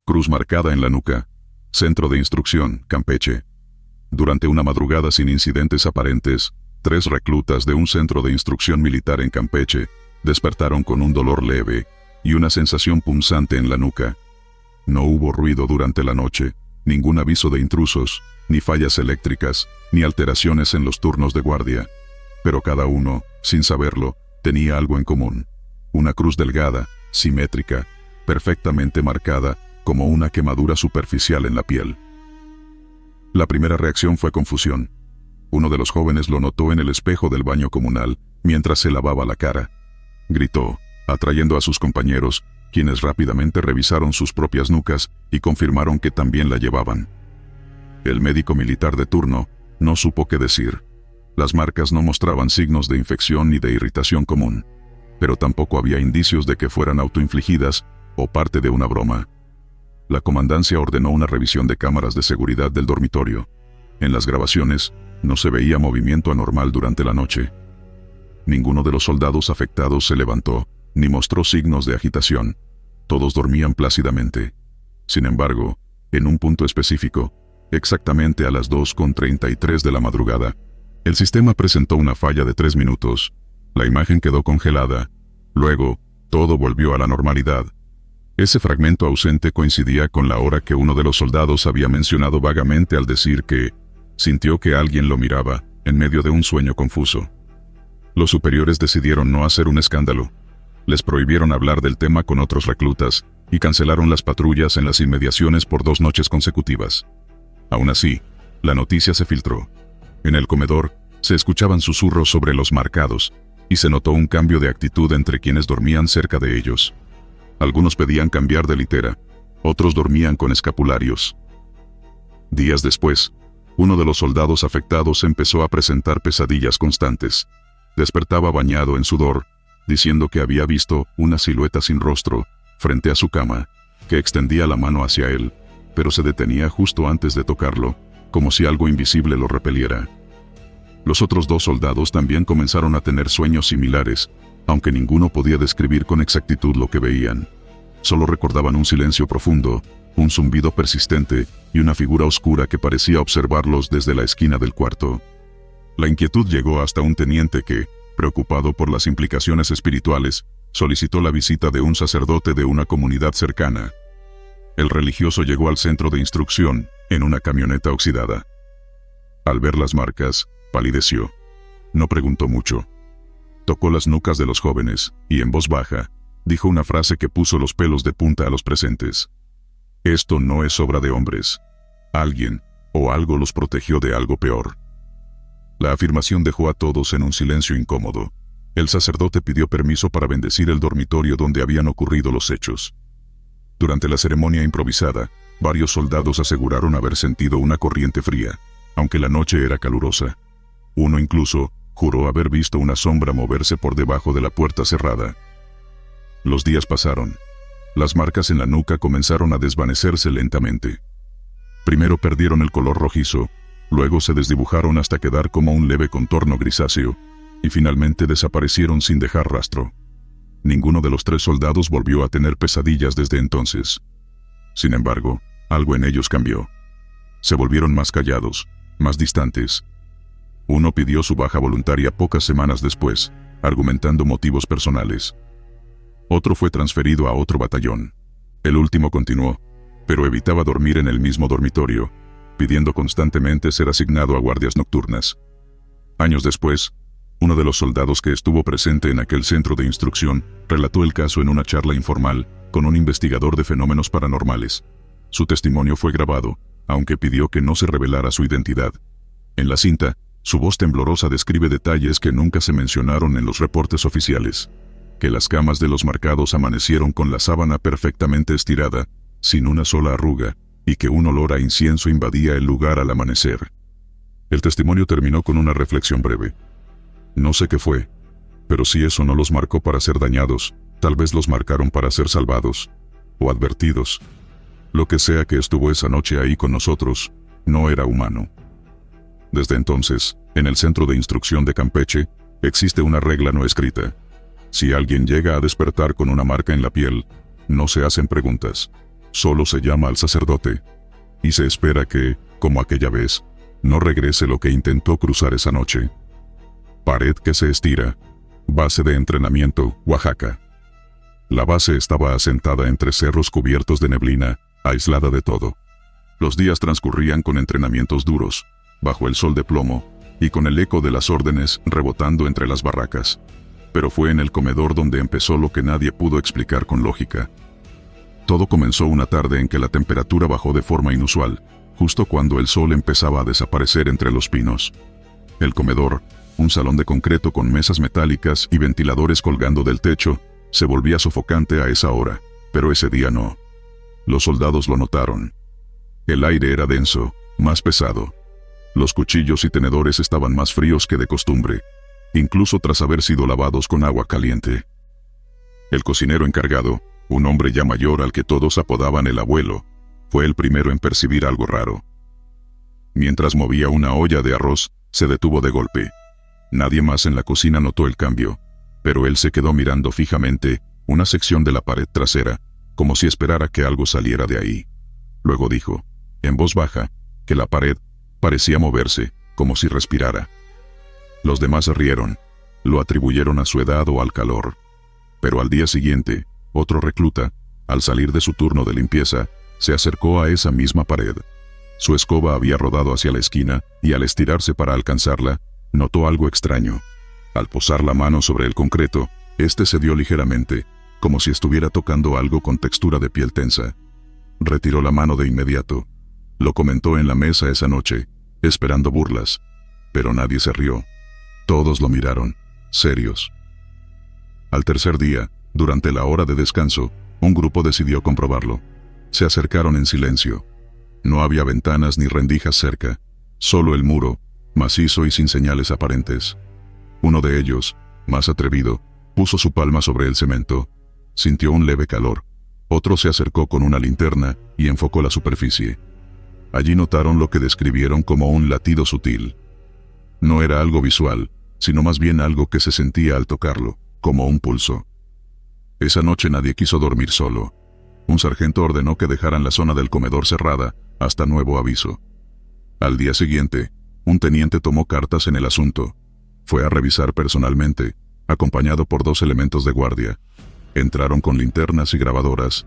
cruz marcada en la nuca. Centro de Instrucción, Campeche. Durante una madrugada sin incidentes aparentes, 3 reclutas de un centro de instrucción militar en Campeche despertaron con un dolor leve y una sensación punzante en la nuca. No hubo ruido durante la noche, ningún aviso de intrusos, ni fallas eléctricas, ni alteraciones en los turnos de guardia. Pero cada uno, sin saberlo, tenía algo en común. Una cruz delgada, simétrica, perfectamente marcada, como una quemadura superficial en la piel. La primera reacción fue confusión. Uno de los jóvenes lo notó en el espejo del baño comunal, mientras se lavaba la cara. Gritó, atrayendo a sus compañeros, quienes rápidamente revisaron sus propias nucas y confirmaron que también la llevaban. El médico militar de turno no supo qué decir. Las marcas no mostraban signos de infección ni de irritación común, pero tampoco había indicios de que fueran autoinfligidas o parte de una broma. La comandancia ordenó una revisión de cámaras de seguridad del dormitorio. En las grabaciones, no se veía movimiento anormal durante la noche. Ninguno de los soldados afectados se levantó, ni mostró signos de agitación. Todos dormían plácidamente. Sin embargo, en un punto específico, exactamente a las 2:33 de la madrugada, el sistema presentó una falla de 3 minutos. La imagen quedó congelada. Luego, todo volvió a la normalidad. Ese fragmento ausente coincidía con la hora que uno de los soldados había mencionado vagamente al decir que sintió que alguien lo miraba, en medio de un sueño confuso. Los superiores decidieron no hacer un escándalo. Les prohibieron hablar del tema con otros reclutas y cancelaron las patrullas en las inmediaciones por 2 noches consecutivas. Aún así, la noticia se filtró. En el comedor, se escuchaban susurros sobre los marcados, y se notó un cambio de actitud entre quienes dormían cerca de ellos. Algunos pedían cambiar de litera, otros dormían con escapularios. Días después, uno de los soldados afectados empezó a presentar pesadillas constantes. Despertaba bañado en sudor, diciendo que había visto una silueta sin rostro, frente a su cama, que extendía la mano hacia él, pero se detenía justo antes de tocarlo, como si algo invisible lo repeliera. Los otros 2 soldados también comenzaron a tener sueños similares, aunque ninguno podía describir con exactitud lo que veían. Solo recordaban un silencio profundo, un zumbido persistente y una figura oscura que parecía observarlos desde la esquina del cuarto. La inquietud llegó hasta un teniente que, preocupado por las implicaciones espirituales, solicitó la visita de un sacerdote de una comunidad cercana. El religioso llegó al centro de instrucción, en una camioneta oxidada. Al ver las marcas, palideció. No preguntó mucho. Tocó las nucas de los jóvenes, y en voz baja, dijo una frase que puso los pelos de punta a los presentes. Esto no es obra de hombres. Alguien, o algo los protegió de algo peor. La afirmación dejó a todos en un silencio incómodo. El sacerdote pidió permiso para bendecir el dormitorio donde habían ocurrido los hechos. Durante la ceremonia improvisada, varios soldados aseguraron haber sentido una corriente fría, aunque la noche era calurosa. Uno incluso juró haber visto una sombra moverse por debajo de la puerta cerrada. Los días pasaron. Las marcas en la nuca comenzaron a desvanecerse lentamente. Primero perdieron el color rojizo, luego se desdibujaron hasta quedar como un leve contorno grisáceo, y finalmente desaparecieron sin dejar rastro. Ninguno de los 3 soldados volvió a tener pesadillas desde entonces. Sin embargo, algo en ellos cambió. Se volvieron más callados, más distantes. Uno pidió su baja voluntaria pocas semanas después, argumentando motivos personales. Otro fue transferido a otro batallón. El último continuó, pero evitaba dormir en el mismo dormitorio, pidiendo constantemente ser asignado a guardias nocturnas. Años después, uno de los soldados que estuvo presente en aquel centro de instrucción relató el caso en una charla informal con un investigador de fenómenos paranormales. Su testimonio fue grabado, aunque pidió que no se revelara su identidad. En la cinta, su voz temblorosa describe detalles que nunca se mencionaron en los reportes oficiales. Que las camas de los marcados amanecieron con la sábana perfectamente estirada, sin una sola arruga, y que un olor a incienso invadía el lugar al amanecer. El testimonio terminó con una reflexión breve. No sé qué fue, pero si eso no los marcó para ser dañados, tal vez los marcaron para ser salvados, o advertidos. Lo que sea que estuvo esa noche ahí con nosotros, no era humano. Desde entonces, en el centro de instrucción de Campeche, existe una regla no escrita. Si alguien llega a despertar con una marca en la piel, no se hacen preguntas. Solo se llama al sacerdote. Y se espera que, como aquella vez, no regrese lo que intentó cruzar esa noche. Pared que se estira. Base de entrenamiento, Oaxaca. La base estaba asentada entre cerros cubiertos de neblina, aislada de todo. Los días transcurrían con entrenamientos duros, bajo el sol de plomo, y con el eco de las órdenes rebotando entre las barracas. Pero fue en el comedor donde empezó lo que nadie pudo explicar con lógica. Todo comenzó una tarde en que la temperatura bajó de forma inusual, justo cuando el sol empezaba a desaparecer entre los pinos. El comedor, un salón de concreto con mesas metálicas y ventiladores colgando del techo, se volvía sofocante a esa hora, pero ese día no. Los soldados lo notaron. El aire era denso, más pesado. Los cuchillos y tenedores estaban más fríos que de costumbre, incluso tras haber sido lavados con agua caliente. El cocinero encargado, un hombre ya mayor al que todos apodaban el abuelo, fue el primero en percibir algo raro. Mientras movía una olla de arroz, se detuvo de golpe. Nadie más en la cocina notó el cambio, pero él se quedó mirando fijamente una sección de la pared trasera, como si esperara que algo saliera de ahí. Luego dijo, en voz baja, que la pared parecía moverse, como si respirara. Los demás se rieron, lo atribuyeron a su edad o al calor. Pero al día siguiente, otro recluta, al salir de su turno de limpieza, se acercó a esa misma pared. Su escoba había rodado hacia la esquina, y al estirarse para alcanzarla, notó algo extraño. Al posar la mano sobre el concreto, este cedió ligeramente, como si estuviera tocando algo con textura de piel tensa. Retiró la mano de inmediato. Lo comentó en la mesa esa noche, esperando burlas. Pero nadie se rió. Todos lo miraron, serios. Al tercer día, durante la hora de descanso, un grupo decidió comprobarlo. Se acercaron en silencio. No había ventanas ni rendijas cerca, solo el muro, macizo y sin señales aparentes. Uno de ellos, más atrevido, puso su palma sobre el cemento. Sintió un leve calor. Otro se acercó con una linterna y enfocó la superficie. Allí notaron lo que describieron como un latido sutil. No era algo visual, sino más bien algo que se sentía al tocarlo, como un pulso. Esa noche nadie quiso dormir solo. Un sargento ordenó que dejaran la zona del comedor cerrada, hasta nuevo aviso. Al día siguiente, un teniente tomó cartas en el asunto. Fue a revisar personalmente, acompañado por 2 elementos de guardia. Entraron con linternas y grabadoras.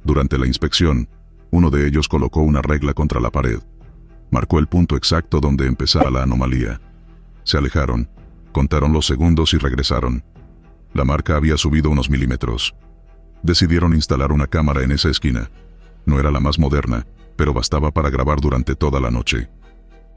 Durante la inspección, uno de ellos colocó una regla contra la pared. Marcó el punto exacto donde empezaba la anomalía. Se alejaron, contaron los segundos y regresaron. La marca había subido unos milímetros. Decidieron instalar una cámara en esa esquina. No era la más moderna, pero bastaba para grabar durante toda la noche.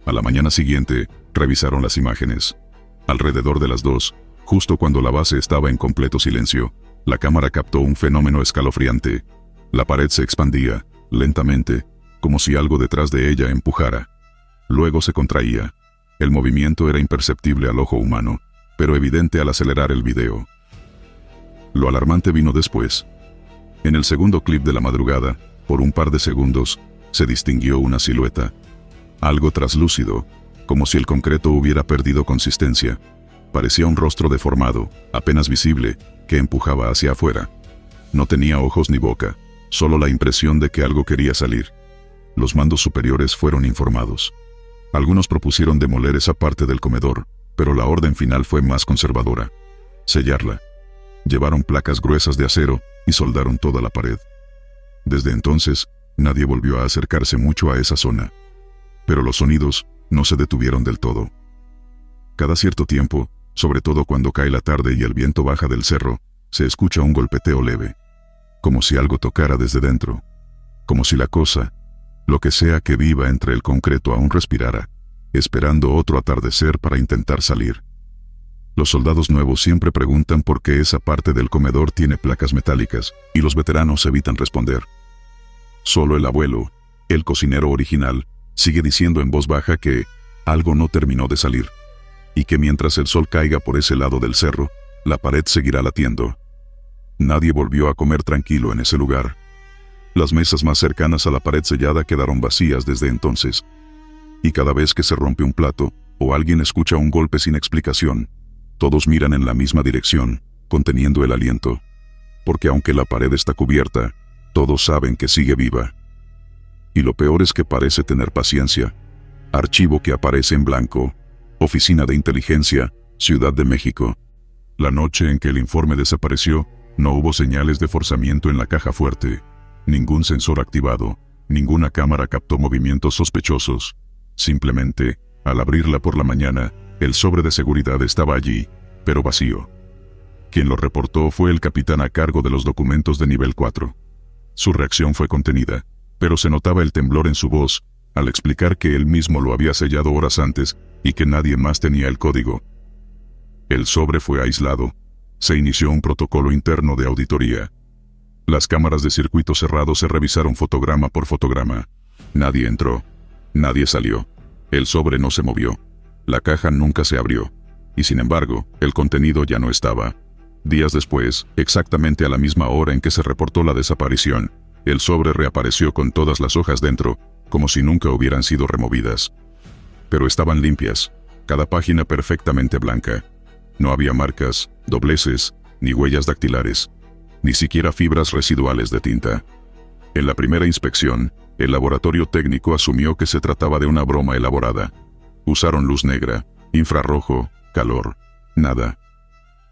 A la mañana siguiente, revisaron las imágenes. Alrededor de las 2, justo cuando la base estaba en completo silencio, la cámara captó un fenómeno escalofriante. La pared se expandía, lentamente, como si algo detrás de ella empujara. Luego se contraía. El movimiento era imperceptible al ojo humano, pero evidente al acelerar el video. Lo alarmante vino después. En el segundo clip de la madrugada, por un par de segundos, se distinguió una silueta. Algo traslúcido, como si el concreto hubiera perdido consistencia. Parecía un rostro deformado, apenas visible, que empujaba hacia afuera. No tenía ojos ni boca, solo la impresión de que algo quería salir. Los mandos superiores fueron informados. Algunos propusieron demoler esa parte del comedor, pero la orden final fue más conservadora. Sellarla. Llevaron placas gruesas de acero y soldaron toda la pared. Desde entonces, nadie volvió a acercarse mucho a esa zona. Pero los sonidos no se detuvieron del todo. Cada cierto tiempo, sobre todo cuando cae la tarde y el viento baja del cerro, se escucha un golpeteo leve. Como si algo tocara desde dentro. Como si la cosa, lo que sea que viva entre el concreto aún respirara, esperando otro atardecer para intentar salir. Los soldados nuevos siempre preguntan por qué esa parte del comedor tiene placas metálicas, y los veteranos evitan responder. Solo el abuelo, el cocinero original, sigue diciendo en voz baja que algo no terminó de salir, y que mientras el sol caiga por ese lado del cerro, la pared seguirá latiendo. Nadie volvió a comer tranquilo en ese lugar. Las mesas más cercanas a la pared sellada quedaron vacías desde entonces. Y cada vez que se rompe un plato, o alguien escucha un golpe sin explicación, todos miran en la misma dirección, conteniendo el aliento. Porque aunque la pared está cubierta, Todos saben que sigue viva. Y lo peor es que parece tener paciencia. Archivo que aparece en blanco. Oficina de Inteligencia, Ciudad de México. La noche en que el informe desapareció, no hubo señales de forzamiento en la caja fuerte. Ningún sensor activado, ninguna cámara captó movimientos sospechosos. Simplemente, al abrirla por la mañana, el sobre de seguridad estaba allí, pero vacío. Quien lo reportó fue el capitán a cargo de los documentos de nivel 4. Su reacción fue contenida, pero se notaba el temblor en su voz, al explicar que él mismo lo había sellado horas antes y que nadie más tenía el código. El sobre fue aislado. Se inició un protocolo interno de auditoría. Las cámaras de circuito cerrado se revisaron fotograma por fotograma. Nadie entró. Nadie salió. El sobre no se movió. La caja nunca se abrió. Y sin embargo, el contenido ya no estaba. Días después, exactamente a la misma hora en que se reportó la desaparición, el sobre reapareció con todas las hojas dentro, como si nunca hubieran sido removidas. Pero estaban limpias, cada página perfectamente blanca. No había marcas, dobleces, ni huellas dactilares, ni siquiera fibras residuales de tinta. En la primera inspección, el laboratorio técnico asumió que se trataba de una broma elaborada. Usaron luz negra, infrarrojo, calor, nada.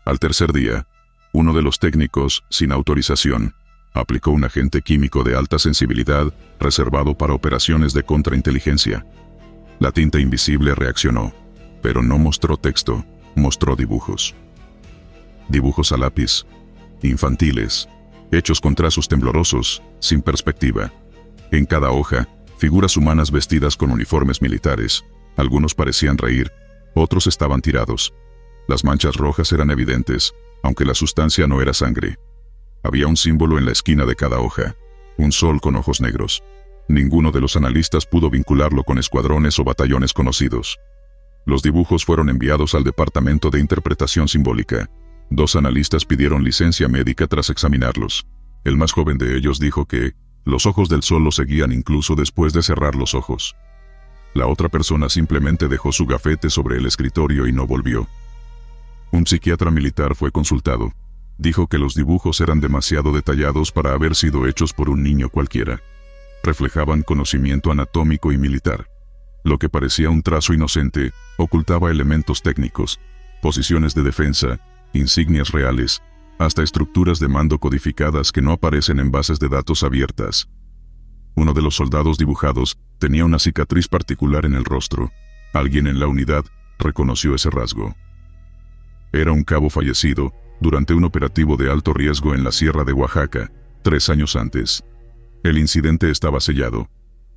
Al tercer día, uno de los técnicos, sin autorización, aplicó un agente químico de alta sensibilidad reservado para operaciones de contrainteligencia. La tinta invisible reaccionó, pero no mostró texto, mostró dibujos. Dibujos a lápiz, infantiles, hechos con trazos temblorosos, sin perspectiva. En cada hoja, figuras humanas vestidas con uniformes militares. Algunos parecían reír, otros estaban tirados. Las manchas rojas eran evidentes, aunque la sustancia no era sangre. Había un símbolo en la esquina de cada hoja, un sol con ojos negros. Ninguno de los analistas pudo vincularlo con escuadrones o batallones conocidos. Los dibujos fueron enviados al Departamento de Interpretación Simbólica. 2 analistas pidieron licencia médica tras examinarlos. El más joven de ellos dijo que los ojos del sol lo seguían incluso después de cerrar los ojos. La otra persona simplemente dejó su gafete sobre el escritorio y no volvió. Un psiquiatra militar fue consultado. Dijo que los dibujos eran demasiado detallados para haber sido hechos por un niño cualquiera. Reflejaban conocimiento anatómico y militar. Lo que parecía un trazo inocente, ocultaba elementos técnicos, posiciones de defensa, insignias reales, hasta estructuras de mando codificadas que no aparecen en bases de datos abiertas. Uno de los soldados dibujados tenía una cicatriz particular en el rostro. Alguien en la unidad reconoció ese rasgo. Era un cabo fallecido durante un operativo de alto riesgo en la Sierra de Oaxaca, 3 años antes. El incidente estaba sellado.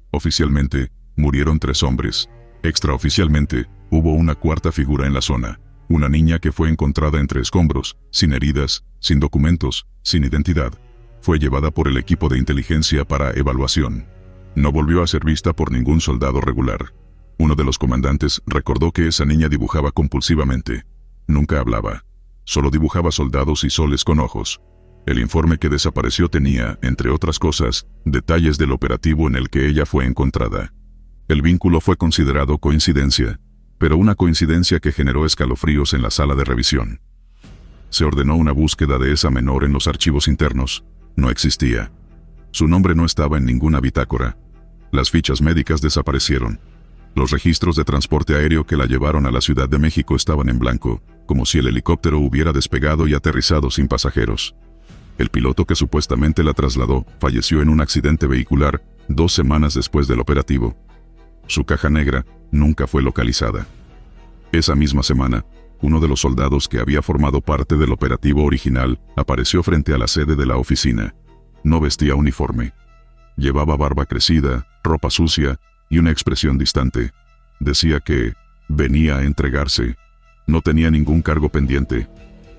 Oficialmente, murieron 3 hombres. Extraoficialmente, hubo una cuarta figura en la zona. Una niña que fue encontrada entre escombros, sin heridas, sin documentos, sin identidad. Fue llevada por el equipo de inteligencia para evaluación. No volvió a ser vista por ningún soldado regular. Uno de los comandantes recordó que esa niña dibujaba compulsivamente. Nunca hablaba. Solo dibujaba soldados y soles con ojos. El informe que desapareció tenía, entre otras cosas, detalles del operativo en el que ella fue encontrada. El vínculo fue considerado coincidencia, pero una coincidencia que generó escalofríos en la sala de revisión. Se ordenó una búsqueda de esa menor en los archivos internos. No existía. Su nombre no estaba en ninguna bitácora. Las fichas médicas desaparecieron. Los registros de transporte aéreo que la llevaron a la Ciudad de México estaban en blanco, como si el helicóptero hubiera despegado y aterrizado sin pasajeros. El piloto que supuestamente la trasladó falleció en un accidente vehicular 2 semanas después del operativo. Su caja negra nunca fue localizada. Esa misma semana, uno de los soldados que había formado parte del operativo original apareció frente a la sede de la oficina. No vestía uniforme. Llevaba barba crecida, ropa sucia y una expresión distante. Decía que venía a entregarse. No tenía ningún cargo pendiente.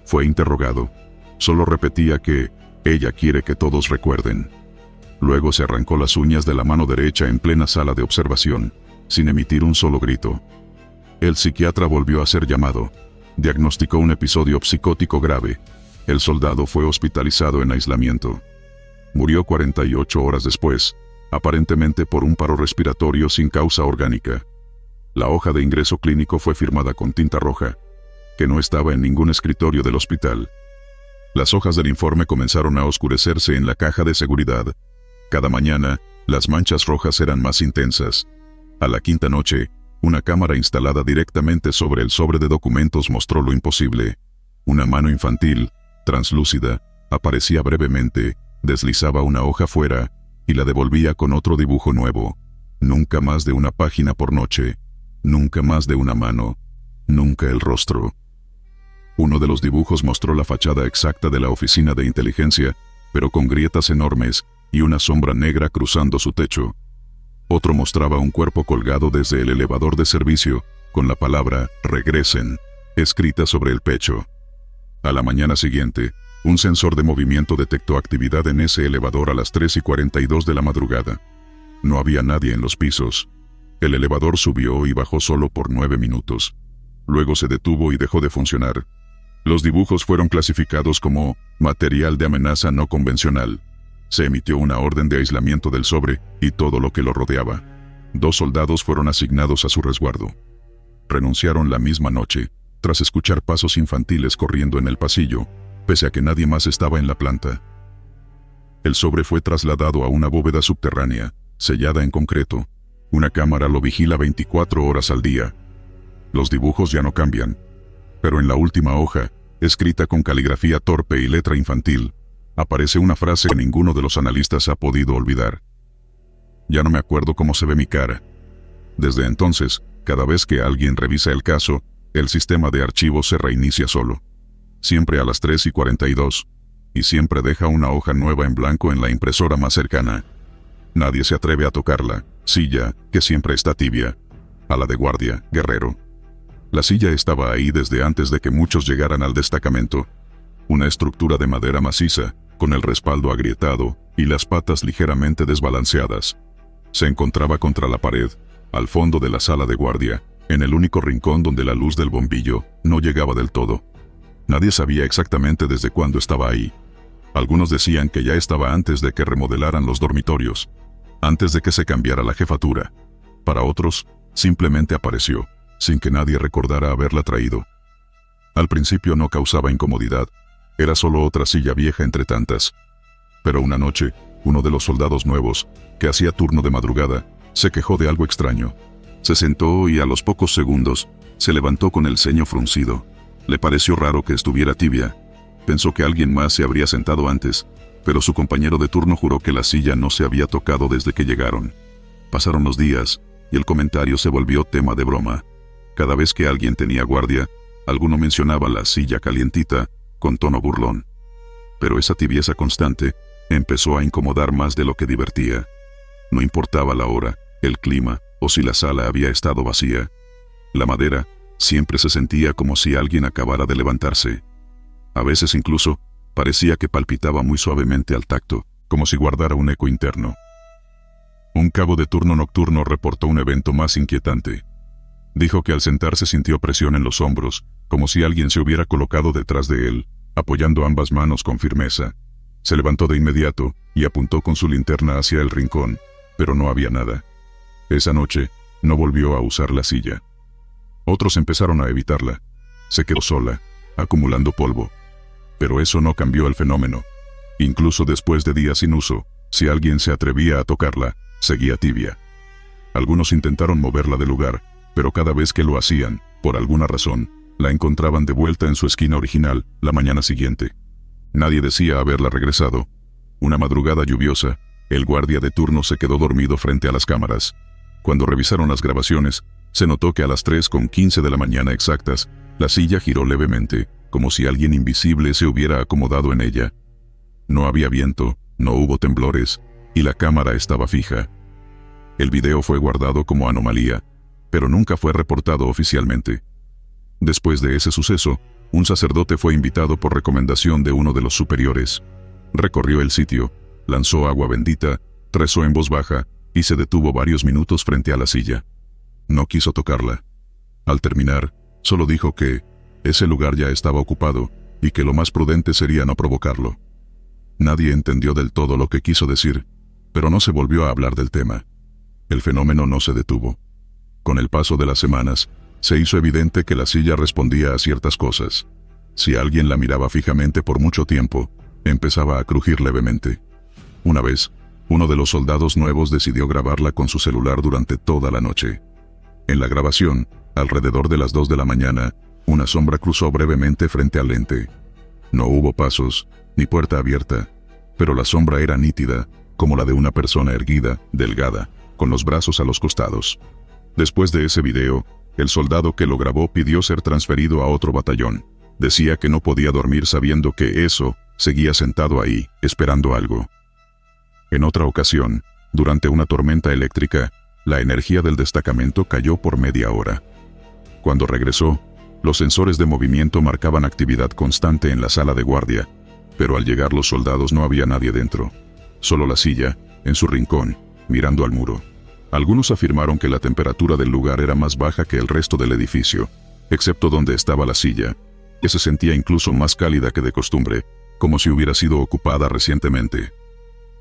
Fue interrogado. Solo repetía que ella quiere que todos recuerden. Luego se arrancó las uñas de la mano derecha en plena sala de observación, sin emitir un solo grito. El psiquiatra volvió a ser llamado. Diagnosticó un episodio psicótico grave. El soldado fue hospitalizado en aislamiento. Murió 48 horas después, aparentemente por un paro respiratorio sin causa orgánica. La hoja de ingreso clínico fue firmada con tinta roja, que no estaba en ningún escritorio del hospital. Las hojas del informe comenzaron a oscurecerse en la caja de seguridad. Cada mañana, las manchas rojas eran más intensas. A la quinta noche, una cámara instalada directamente sobre el sobre de documentos mostró lo imposible. Una mano infantil, translúcida, aparecía brevemente, deslizaba una hoja fuera y la devolvía con otro dibujo nuevo. Nunca más de una página por noche, nunca más de una mano, nunca el rostro. Uno de los dibujos mostró la fachada exacta de la oficina de inteligencia, pero con grietas enormes y una sombra negra cruzando su techo. Otro mostraba un cuerpo colgado desde el elevador de servicio, con la palabra «regresen» escrita sobre el pecho. A la mañana siguiente, un sensor de movimiento detectó actividad en ese elevador a las 3:42 de la madrugada. No había nadie en los pisos. El elevador subió y bajó solo por 9 minutos. Luego se detuvo y dejó de funcionar. Los dibujos fueron clasificados como material de amenaza no convencional. Se emitió una orden de aislamiento del sobre y todo lo que lo rodeaba. 2 soldados fueron asignados a su resguardo. Renunciaron la misma noche, tras escuchar pasos infantiles corriendo en el pasillo, pese a que nadie más estaba en la planta. El sobre fue trasladado a una bóveda subterránea, sellada en concreto. Una cámara lo vigila 24 horas al día. Los dibujos ya no cambian. Pero en la última hoja, escrita con caligrafía torpe y letra infantil, aparece una frase que ninguno de los analistas ha podido olvidar. Ya no me acuerdo cómo se ve mi cara. Desde entonces, cada vez que alguien revisa el caso, el sistema de archivos se reinicia solo. Siempre a las 3:42, y siempre deja una hoja nueva en blanco en la impresora más cercana. Nadie se atreve a tocarla, silla, que siempre está tibia. A la de guardia, guerrero. La silla estaba ahí desde antes de que muchos llegaran al destacamento. Una estructura de madera maciza, con el respaldo agrietado y las patas ligeramente desbalanceadas. Se encontraba contra la pared, al fondo de la sala de guardia, en el único rincón donde la luz del bombillo no llegaba del todo. Nadie sabía exactamente desde cuándo estaba ahí. Algunos decían que ya estaba antes de que remodelaran los dormitorios, antes de que se cambiara la jefatura. Para otros, simplemente apareció, sin que nadie recordara haberla traído. Al principio no causaba incomodidad, era solo otra silla vieja entre tantas. Pero una noche, uno de los soldados nuevos, que hacía turno de madrugada, se quejó de algo extraño. Se sentó y a los pocos segundos, se levantó con el ceño fruncido. Le pareció raro que estuviera tibia. Pensó que alguien más se habría sentado antes, pero su compañero de turno juró que la silla no se había tocado desde que llegaron. Pasaron los días, y el comentario se volvió tema de broma. Cada vez que alguien tenía guardia, alguno mencionaba la silla calientita, con tono burlón. Pero esa tibieza constante empezó a incomodar más de lo que divertía. No importaba la hora, el clima, o si la sala había estado vacía. La madera siempre se sentía como si alguien acabara de levantarse. A veces incluso, parecía que palpitaba muy suavemente al tacto, como si guardara un eco interno. Un cabo de turno nocturno reportó un evento más inquietante. Dijo que al sentarse sintió presión en los hombros, como si alguien se hubiera colocado detrás de él, apoyando ambas manos con firmeza. Se levantó de inmediato y apuntó con su linterna hacia el rincón, pero no había nada. Esa noche, no volvió a usar la silla. Otros empezaron a evitarla. Se quedó sola, acumulando polvo. Pero eso no cambió el fenómeno. Incluso después de días sin uso, si alguien se atrevía a tocarla, seguía tibia. Algunos intentaron moverla del lugar, pero cada vez que lo hacían, por alguna razón, la encontraban de vuelta en su esquina original la mañana siguiente. Nadie decía haberla regresado. Una madrugada lluviosa, el guardia de turno se quedó dormido frente a las cámaras. Cuando revisaron las grabaciones, se notó que a las 3:15 de la mañana exactas, la silla giró levemente, como si alguien invisible se hubiera acomodado en ella. No había viento, no hubo temblores, y la cámara estaba fija. El video fue guardado como anomalía, pero nunca fue reportado oficialmente. Después de ese suceso, un sacerdote fue invitado por recomendación de uno de los superiores. Recorrió el sitio, lanzó agua bendita, rezó en voz baja, y se detuvo varios minutos frente a la silla. No quiso tocarla. Al terminar, solo dijo que ese lugar ya estaba ocupado, y que lo más prudente sería no provocarlo. Nadie entendió del todo lo que quiso decir, pero no se volvió a hablar del tema. El fenómeno no se detuvo. Con el paso de las semanas, se hizo evidente que la silla respondía a ciertas cosas. Si alguien la miraba fijamente por mucho tiempo, empezaba a crujir levemente. Una vez, uno de los soldados nuevos decidió grabarla con su celular durante toda la noche. En la grabación, alrededor de las 2 de la mañana, una sombra cruzó brevemente frente al lente. No hubo pasos, ni puerta abierta, pero la sombra era nítida, como la de una persona erguida, delgada, con los brazos a los costados. Después de ese video, el soldado que lo grabó pidió ser transferido a otro batallón. Decía que no podía dormir sabiendo que eso seguía sentado ahí, esperando algo. En otra ocasión, durante una tormenta eléctrica, la energía del destacamento cayó por media hora. Cuando regresó, los sensores de movimiento marcaban actividad constante en la sala de guardia, pero al llegar los soldados no había nadie dentro. Solo la silla, en su rincón, mirando al muro. Algunos afirmaron que la temperatura del lugar era más baja que el resto del edificio, excepto donde estaba la silla, que se sentía incluso más cálida que de costumbre, como si hubiera sido ocupada recientemente.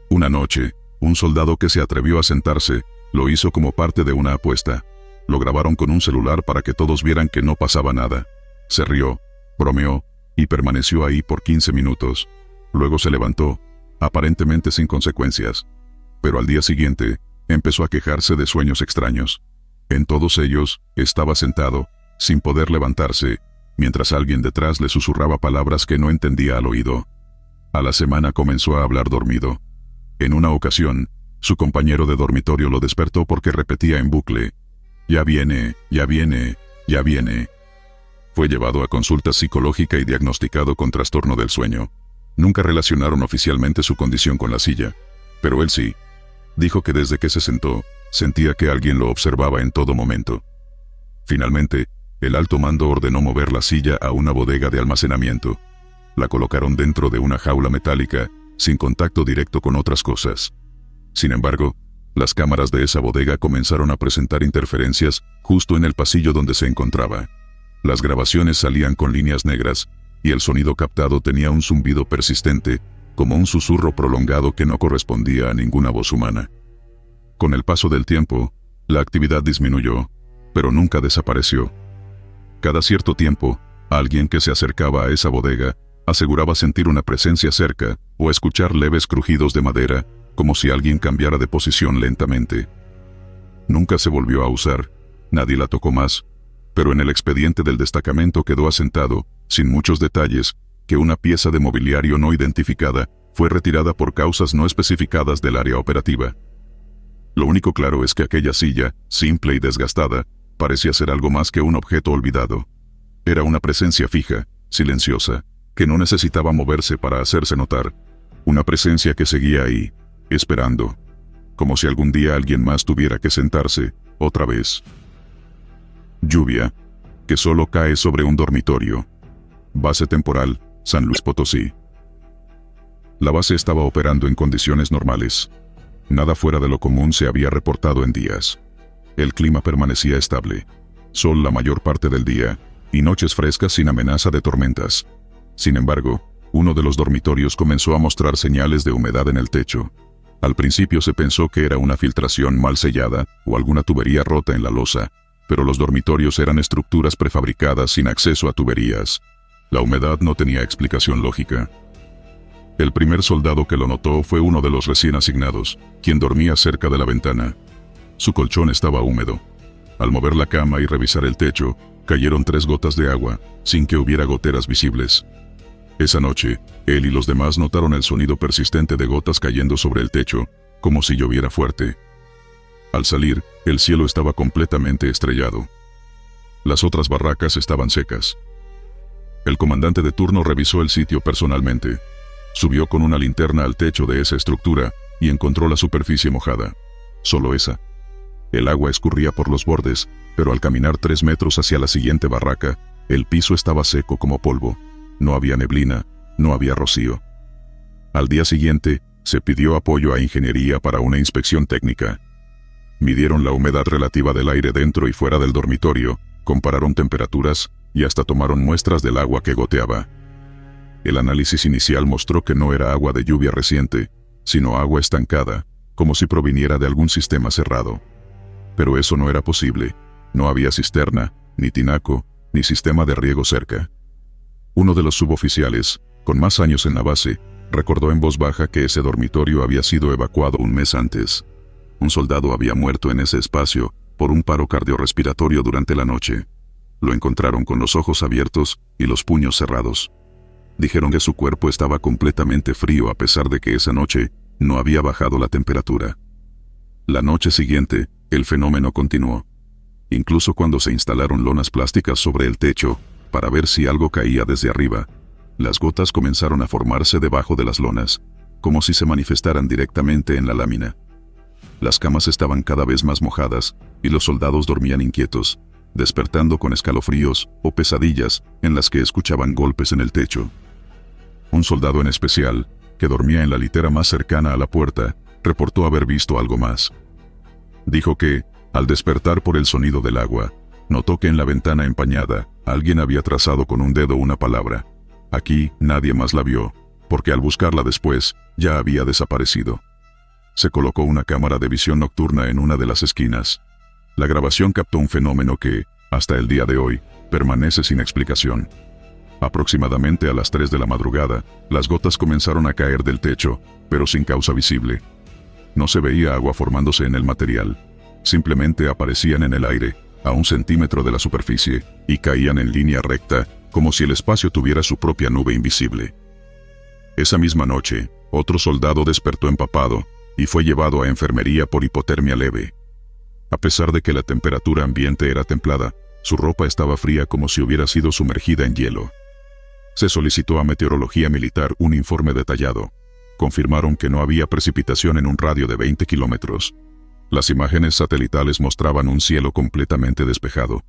Una noche, un soldado que se atrevió a sentarse, lo hizo como parte de una apuesta. Lo grabaron con un celular para que todos vieran que no pasaba nada. Se rió, bromeó, y permaneció ahí por 15 minutos. Luego se levantó, aparentemente sin consecuencias. Pero al día siguiente, empezó a quejarse de sueños extraños. En todos ellos, estaba sentado, sin poder levantarse, mientras alguien detrás le susurraba palabras que no entendía al oído. A la semana comenzó a hablar dormido. En una ocasión, su compañero de dormitorio lo despertó porque repetía en bucle: "Ya viene, ya viene, ya viene". Fue llevado a consulta psicológica y diagnosticado con trastorno del sueño. Nunca relacionaron oficialmente su condición con la silla, pero él sí. Dijo que desde que se sentó, sentía que alguien lo observaba en todo momento. Finalmente, el alto mando ordenó mover la silla a una bodega de almacenamiento. La colocaron dentro de una jaula metálica, sin contacto directo con otras cosas. Sin embargo, las cámaras de esa bodega comenzaron a presentar interferencias justo en el pasillo donde se encontraba. Las grabaciones salían con líneas negras, y el sonido captado tenía un zumbido persistente, como un susurro prolongado que no correspondía a ninguna voz humana. Con el paso del tiempo, la actividad disminuyó, pero nunca desapareció. Cada cierto tiempo, alguien que se acercaba a esa bodega aseguraba sentir una presencia cerca o escuchar leves crujidos de madera, como si alguien cambiara de posición lentamente. Nunca se volvió a usar, nadie la tocó más, pero en el expediente del destacamento quedó asentado, sin muchos detalles, que una pieza de mobiliario no identificada fue retirada por causas no especificadas del área operativa. Lo único claro es que aquella silla, simple y desgastada, parecía ser algo más que un objeto olvidado. Era una presencia fija, silenciosa, que no necesitaba moverse para hacerse notar. Una presencia que seguía ahí, esperando, como si algún día alguien más tuviera que sentarse, otra vez. Lluvia, que solo cae sobre un dormitorio. Base temporal, San Luis Potosí. La base estaba operando en condiciones normales. Nada fuera de lo común se había reportado en días. El clima permanecía estable. Sol la mayor parte del día, y noches frescas sin amenaza de tormentas. Sin embargo, uno de los dormitorios comenzó a mostrar señales de humedad en el techo. Al principio se pensó que era una filtración mal sellada o alguna tubería rota en la losa, pero los dormitorios eran estructuras prefabricadas sin acceso a tuberías. La humedad no tenía explicación lógica. El primer soldado que lo notó fue uno de los recién asignados, quien dormía cerca de la ventana. Su colchón estaba húmedo. Al mover la cama y revisar el techo, cayeron 3 gotas de agua, sin que hubiera goteras visibles. Esa noche, él y los demás notaron el sonido persistente de gotas cayendo sobre el techo, como si lloviera fuerte. Al salir, el cielo estaba completamente estrellado. Las otras barracas estaban secas. El comandante de turno revisó el sitio personalmente. Subió con una linterna al techo de esa estructura y encontró la superficie mojada. Solo esa. El agua escurría por los bordes, pero al caminar 3 metros hacia la siguiente barraca, el piso estaba seco como polvo. No había neblina, no había rocío. Al día siguiente, se pidió apoyo a ingeniería para una inspección técnica. Midieron la humedad relativa del aire dentro y fuera del dormitorio, compararon temperaturas y hasta tomaron muestras del agua que goteaba. El análisis inicial mostró que no era agua de lluvia reciente, sino agua estancada, como si proviniera de algún sistema cerrado. Pero eso no era posible. No había cisterna, ni tinaco, ni sistema de riego cerca. Uno de los suboficiales, con más años en la base, recordó en voz baja que ese dormitorio había sido evacuado un mes antes. Un soldado había muerto en ese espacio por un paro cardiorrespiratorio durante la noche. Lo encontraron con los ojos abiertos y los puños cerrados. Dijeron que su cuerpo estaba completamente frío a pesar de que esa noche no había bajado la temperatura. La noche siguiente, el fenómeno continuó. Incluso cuando se instalaron lonas plásticas sobre el techo, para ver si algo caía desde arriba, las gotas comenzaron a formarse debajo de las lonas, como si se manifestaran directamente en la lámina. Las camas estaban cada vez más mojadas, y los soldados dormían inquietos, despertando con escalofríos o pesadillas en las que escuchaban golpes en el techo. Un soldado en especial, que dormía en la litera más cercana a la puerta, reportó haber visto algo más. Dijo que, al despertar por el sonido del agua, notó que en la ventana empañada, alguien había trazado con un dedo una palabra. Aquí nadie más la vio, porque al buscarla después, ya había desaparecido. Se colocó una cámara de visión nocturna en una de las esquinas. La grabación captó un fenómeno que, hasta el día de hoy, permanece sin explicación. Aproximadamente a las 3 de la madrugada, las gotas comenzaron a caer del techo, pero sin causa visible. No se veía agua formándose en el material. Simplemente aparecían en el aire, a 1 centímetro de la superficie, y caían en línea recta, como si el espacio tuviera su propia nube invisible. Esa misma noche, otro soldado despertó empapado, y fue llevado a enfermería por hipotermia leve. A pesar de que la temperatura ambiente era templada, su ropa estaba fría como si hubiera sido sumergida en hielo. Se solicitó a Meteorología Militar un informe detallado. Confirmaron que no había precipitación en un radio de 20 kilómetros. Las imágenes satelitales mostraban un cielo completamente despejado.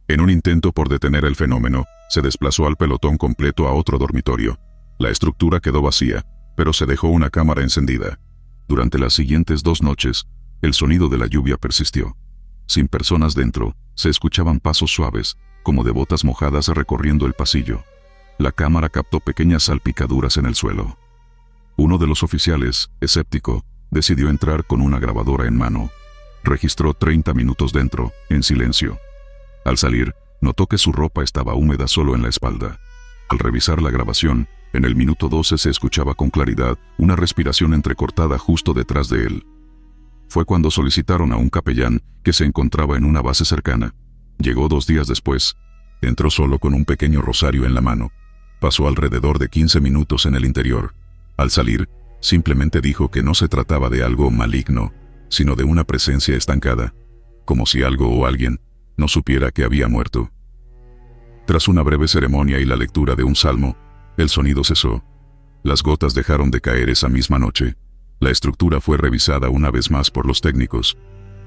En un intento por detener el fenómeno, se desplazó al pelotón completo a otro dormitorio. La estructura quedó vacía, pero se dejó una cámara encendida. Durante las siguientes 2 noches, el sonido de la lluvia persistió. Sin personas dentro, se escuchaban pasos suaves, como de botas mojadas recorriendo el pasillo. La cámara captó pequeñas salpicaduras en el suelo. Uno de los oficiales, escéptico, decidió entrar con una grabadora en mano. Registró 30 minutos dentro, en silencio. Al salir, notó que su ropa estaba húmeda solo en la espalda. Al revisar la grabación, en el minuto 12 se escuchaba con claridad una respiración entrecortada justo detrás de él. Fue cuando solicitaron a un capellán que se encontraba en una base cercana. Llegó 2 días después. Entró solo con un pequeño rosario en la mano. Pasó alrededor de 15 minutos en el interior. Al salir, simplemente dijo que no se trataba de algo maligno, sino de una presencia estancada, como si algo o alguien no supiera que había muerto. Tras una breve ceremonia y la lectura de un salmo, el sonido cesó. Las gotas dejaron de caer esa misma noche. La estructura fue revisada una vez más por los técnicos.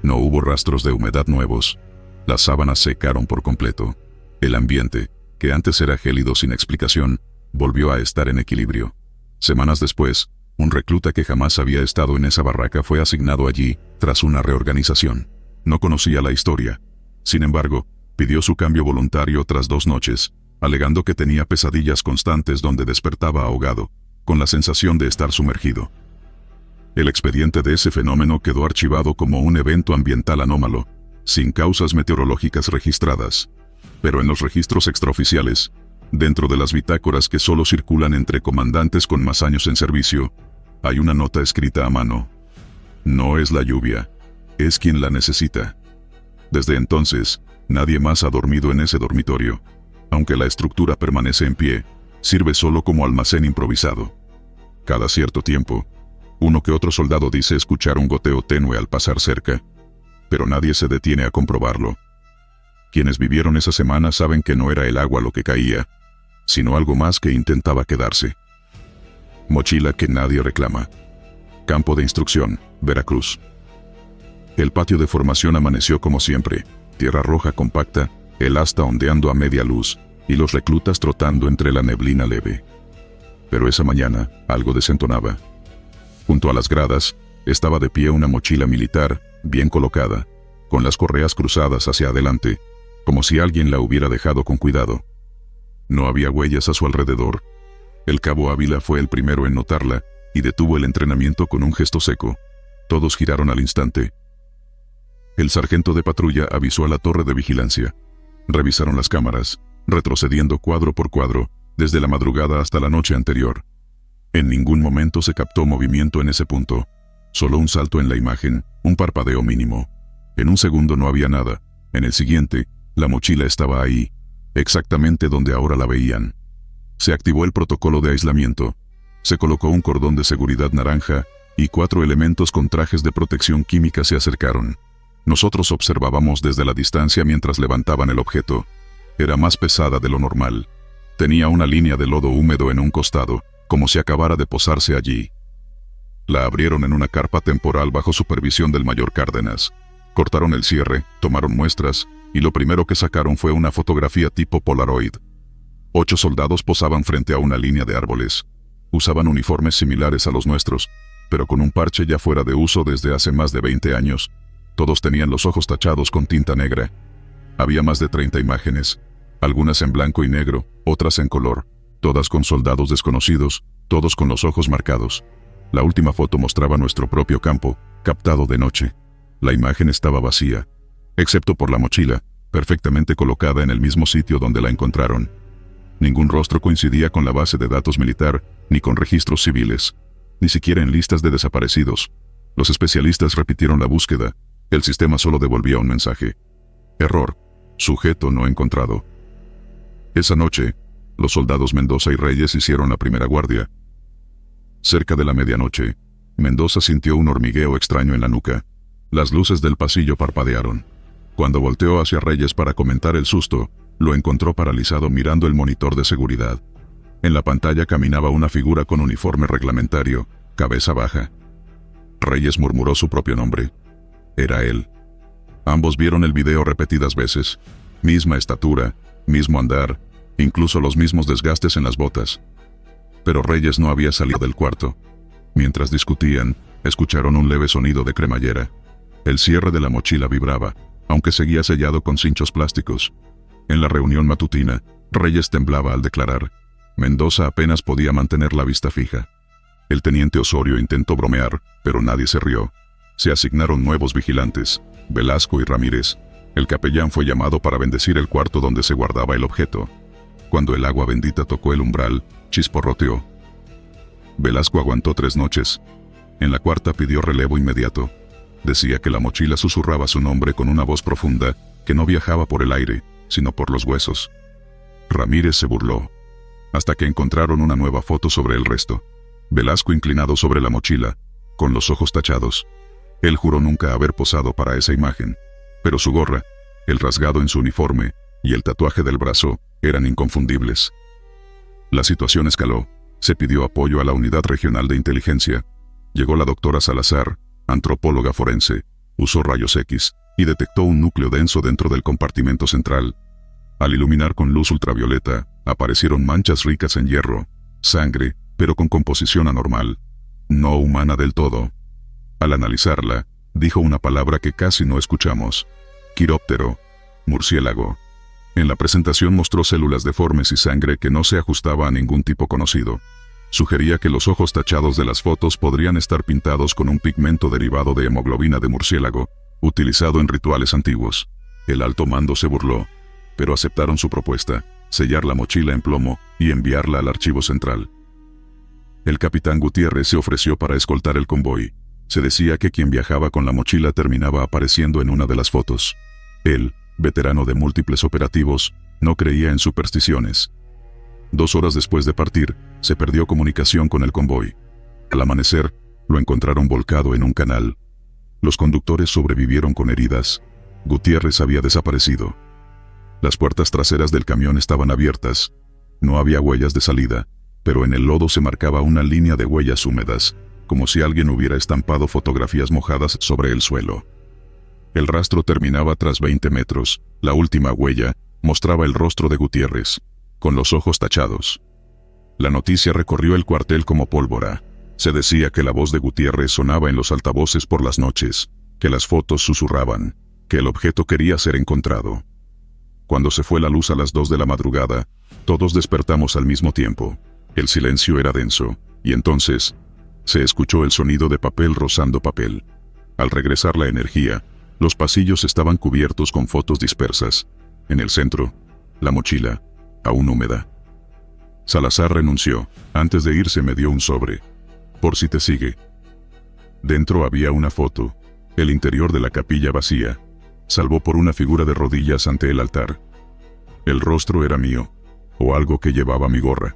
No hubo rastros de humedad nuevos. Las sábanas secaron por completo. El ambiente, que antes era gélido sin explicación, volvió a estar en equilibrio. Semanas después, un recluta que jamás había estado en esa barraca fue asignado allí, tras una reorganización. No conocía la historia. Sin embargo, pidió su cambio voluntario tras 2 noches, alegando que tenía pesadillas constantes donde despertaba ahogado, con la sensación de estar sumergido. El expediente de ese fenómeno quedó archivado como un evento ambiental anómalo, sin causas meteorológicas registradas. Pero en los registros extraoficiales, dentro de las bitácoras que solo circulan entre comandantes con más años en servicio, hay una nota escrita a mano. No es la lluvia, es quien la necesita. Desde entonces, nadie más ha dormido en ese dormitorio. Aunque la estructura permanece en pie, sirve solo como almacén improvisado. Cada cierto tiempo, uno que otro soldado dice escuchar un goteo tenue al pasar cerca, pero nadie se detiene a comprobarlo. Quienes vivieron esa semana saben que no era el agua lo que caía, sino algo más que intentaba quedarse. Mochila que nadie reclama. Campo de instrucción, Veracruz. El patio de formación amaneció como siempre, tierra roja compacta, el asta ondeando a media luz, y los reclutas trotando entre la neblina leve. Pero esa mañana, algo desentonaba. Junto a las gradas, estaba de pie una mochila militar, bien colocada, con las correas cruzadas hacia adelante, como si alguien la hubiera dejado con cuidado. No había huellas a su alrededor. El cabo Ávila fue el primero en notarla, y detuvo el entrenamiento con un gesto seco. Todos giraron al instante. El sargento de patrulla avisó a la torre de vigilancia. Revisaron las cámaras, retrocediendo cuadro por cuadro, desde la madrugada hasta la noche anterior. En ningún momento se captó movimiento en ese punto. Solo un salto en la imagen, un parpadeo mínimo. En un segundo no había nada. En el siguiente, la mochila estaba ahí, exactamente donde ahora la veían. Se activó el protocolo de aislamiento. Se colocó un cordón de seguridad naranja, y 4 elementos con trajes de protección química se acercaron. Nosotros observábamos desde la distancia mientras levantaban el objeto. Era más pesada de lo normal. Tenía una línea de lodo húmedo en un costado, como si acabara de posarse allí. La abrieron en una carpa temporal bajo supervisión del mayor Cárdenas. Cortaron el cierre, tomaron muestras, y lo primero que sacaron fue una fotografía tipo Polaroid. 8 soldados posaban frente a una línea de árboles. Usaban uniformes similares a los nuestros, pero con un parche ya fuera de uso desde hace más de 20 años. Todos tenían los ojos tachados con tinta negra. Había más de 30 imágenes, algunas en blanco y negro, otras en color, todas con soldados desconocidos, todos con los ojos marcados. La última foto mostraba nuestro propio campo, captado de noche. La imagen estaba vacía, excepto por la mochila, perfectamente colocada en el mismo sitio donde la encontraron. Ningún rostro coincidía con la base de datos militar, ni con registros civiles, ni siquiera en listas de desaparecidos. Los especialistas repitieron la búsqueda. El sistema solo devolvía un mensaje. Error. Sujeto no encontrado. Esa noche, los soldados Mendoza y Reyes hicieron la primera guardia. Cerca de la medianoche, Mendoza sintió un hormigueo extraño en la nuca. Las luces del pasillo parpadearon. Cuando volteó hacia Reyes para comentar el susto, lo encontró paralizado mirando el monitor de seguridad. En la pantalla caminaba una figura con uniforme reglamentario, cabeza baja. Reyes murmuró su propio nombre. Era él. Ambos vieron el video repetidas veces. Misma estatura, mismo andar, incluso los mismos desgastes en las botas. Pero Reyes no había salido del cuarto. Mientras discutían, escucharon un leve sonido de cremallera. El cierre de la mochila vibraba, aunque seguía sellado con cinchos plásticos. En la reunión matutina, Reyes temblaba al declarar. Mendoza apenas podía mantener la vista fija. El teniente Osorio intentó bromear, pero nadie se rió. Se asignaron nuevos vigilantes, Velasco y Ramírez. El capellán fue llamado para bendecir el cuarto donde se guardaba el objeto. Cuando el agua bendita tocó el umbral, chisporroteó. Velasco aguantó 3 noches. En la cuarta pidió relevo inmediato. Decía que la mochila susurraba su nombre con una voz profunda, que no viajaba por el aire, sino por los huesos. Ramírez se burló. Hasta que encontraron una nueva foto sobre el resto. Velasco inclinado sobre la mochila, con los ojos tachados. Él juró nunca haber posado para esa imagen, pero su gorra, el rasgado en su uniforme y el tatuaje del brazo eran inconfundibles. La situación escaló. Se pidió apoyo a la Unidad Regional de Inteligencia. Llegó la doctora Salazar, antropóloga forense, usó rayos X y detectó un núcleo denso dentro del compartimento central. Al iluminar con luz ultravioleta, aparecieron manchas ricas en hierro, sangre, pero con composición anormal, no humana del todo. Al analizarla, dijo una palabra que casi no escuchamos: quiróptero, murciélago. En la presentación mostró células deformes y sangre que no se ajustaba a ningún tipo conocido. Sugería que los ojos tachados de las fotos podrían estar pintados con un pigmento derivado de hemoglobina de murciélago, utilizado en rituales antiguos. El alto mando se burló, pero aceptaron su propuesta: sellar la mochila en plomo y enviarla al archivo central. El capitán Gutiérrez se ofreció para escoltar el convoy. Se decía que quien viajaba con la mochila terminaba apareciendo en una de las fotos. Él, veterano de múltiples operativos, no creía en supersticiones. 2 horas después de partir, se perdió comunicación con el convoy. Al amanecer, lo encontraron volcado en un canal. Los conductores sobrevivieron con heridas. Gutiérrez había desaparecido. Las puertas traseras del camión estaban abiertas. No había huellas de salida, pero en el lodo se marcaba una línea de huellas húmedas, como si alguien hubiera estampado fotografías mojadas sobre el suelo. El rastro terminaba tras 20 metros. La última huella mostraba el rostro de Gutiérrez, con los ojos tachados. La noticia recorrió el cuartel como pólvora. Se decía que la voz de Gutiérrez sonaba en los altavoces por las noches, que las fotos susurraban, que el objeto quería ser encontrado. Cuando se fue la luz a las 2 de la madrugada, todos despertamos al mismo tiempo. El silencio era denso, y entonces se escuchó el sonido de papel rozando papel. Al regresar la energía, los pasillos estaban cubiertos con fotos dispersas. En el centro, la mochila, aún húmeda. Salazar renunció. Antes de irse me dio un sobre. Por si te sigue. Dentro había una foto. El interior de la capilla vacía, salvo por una figura de rodillas ante el altar. El rostro era mío, o algo que llevaba mi gorra.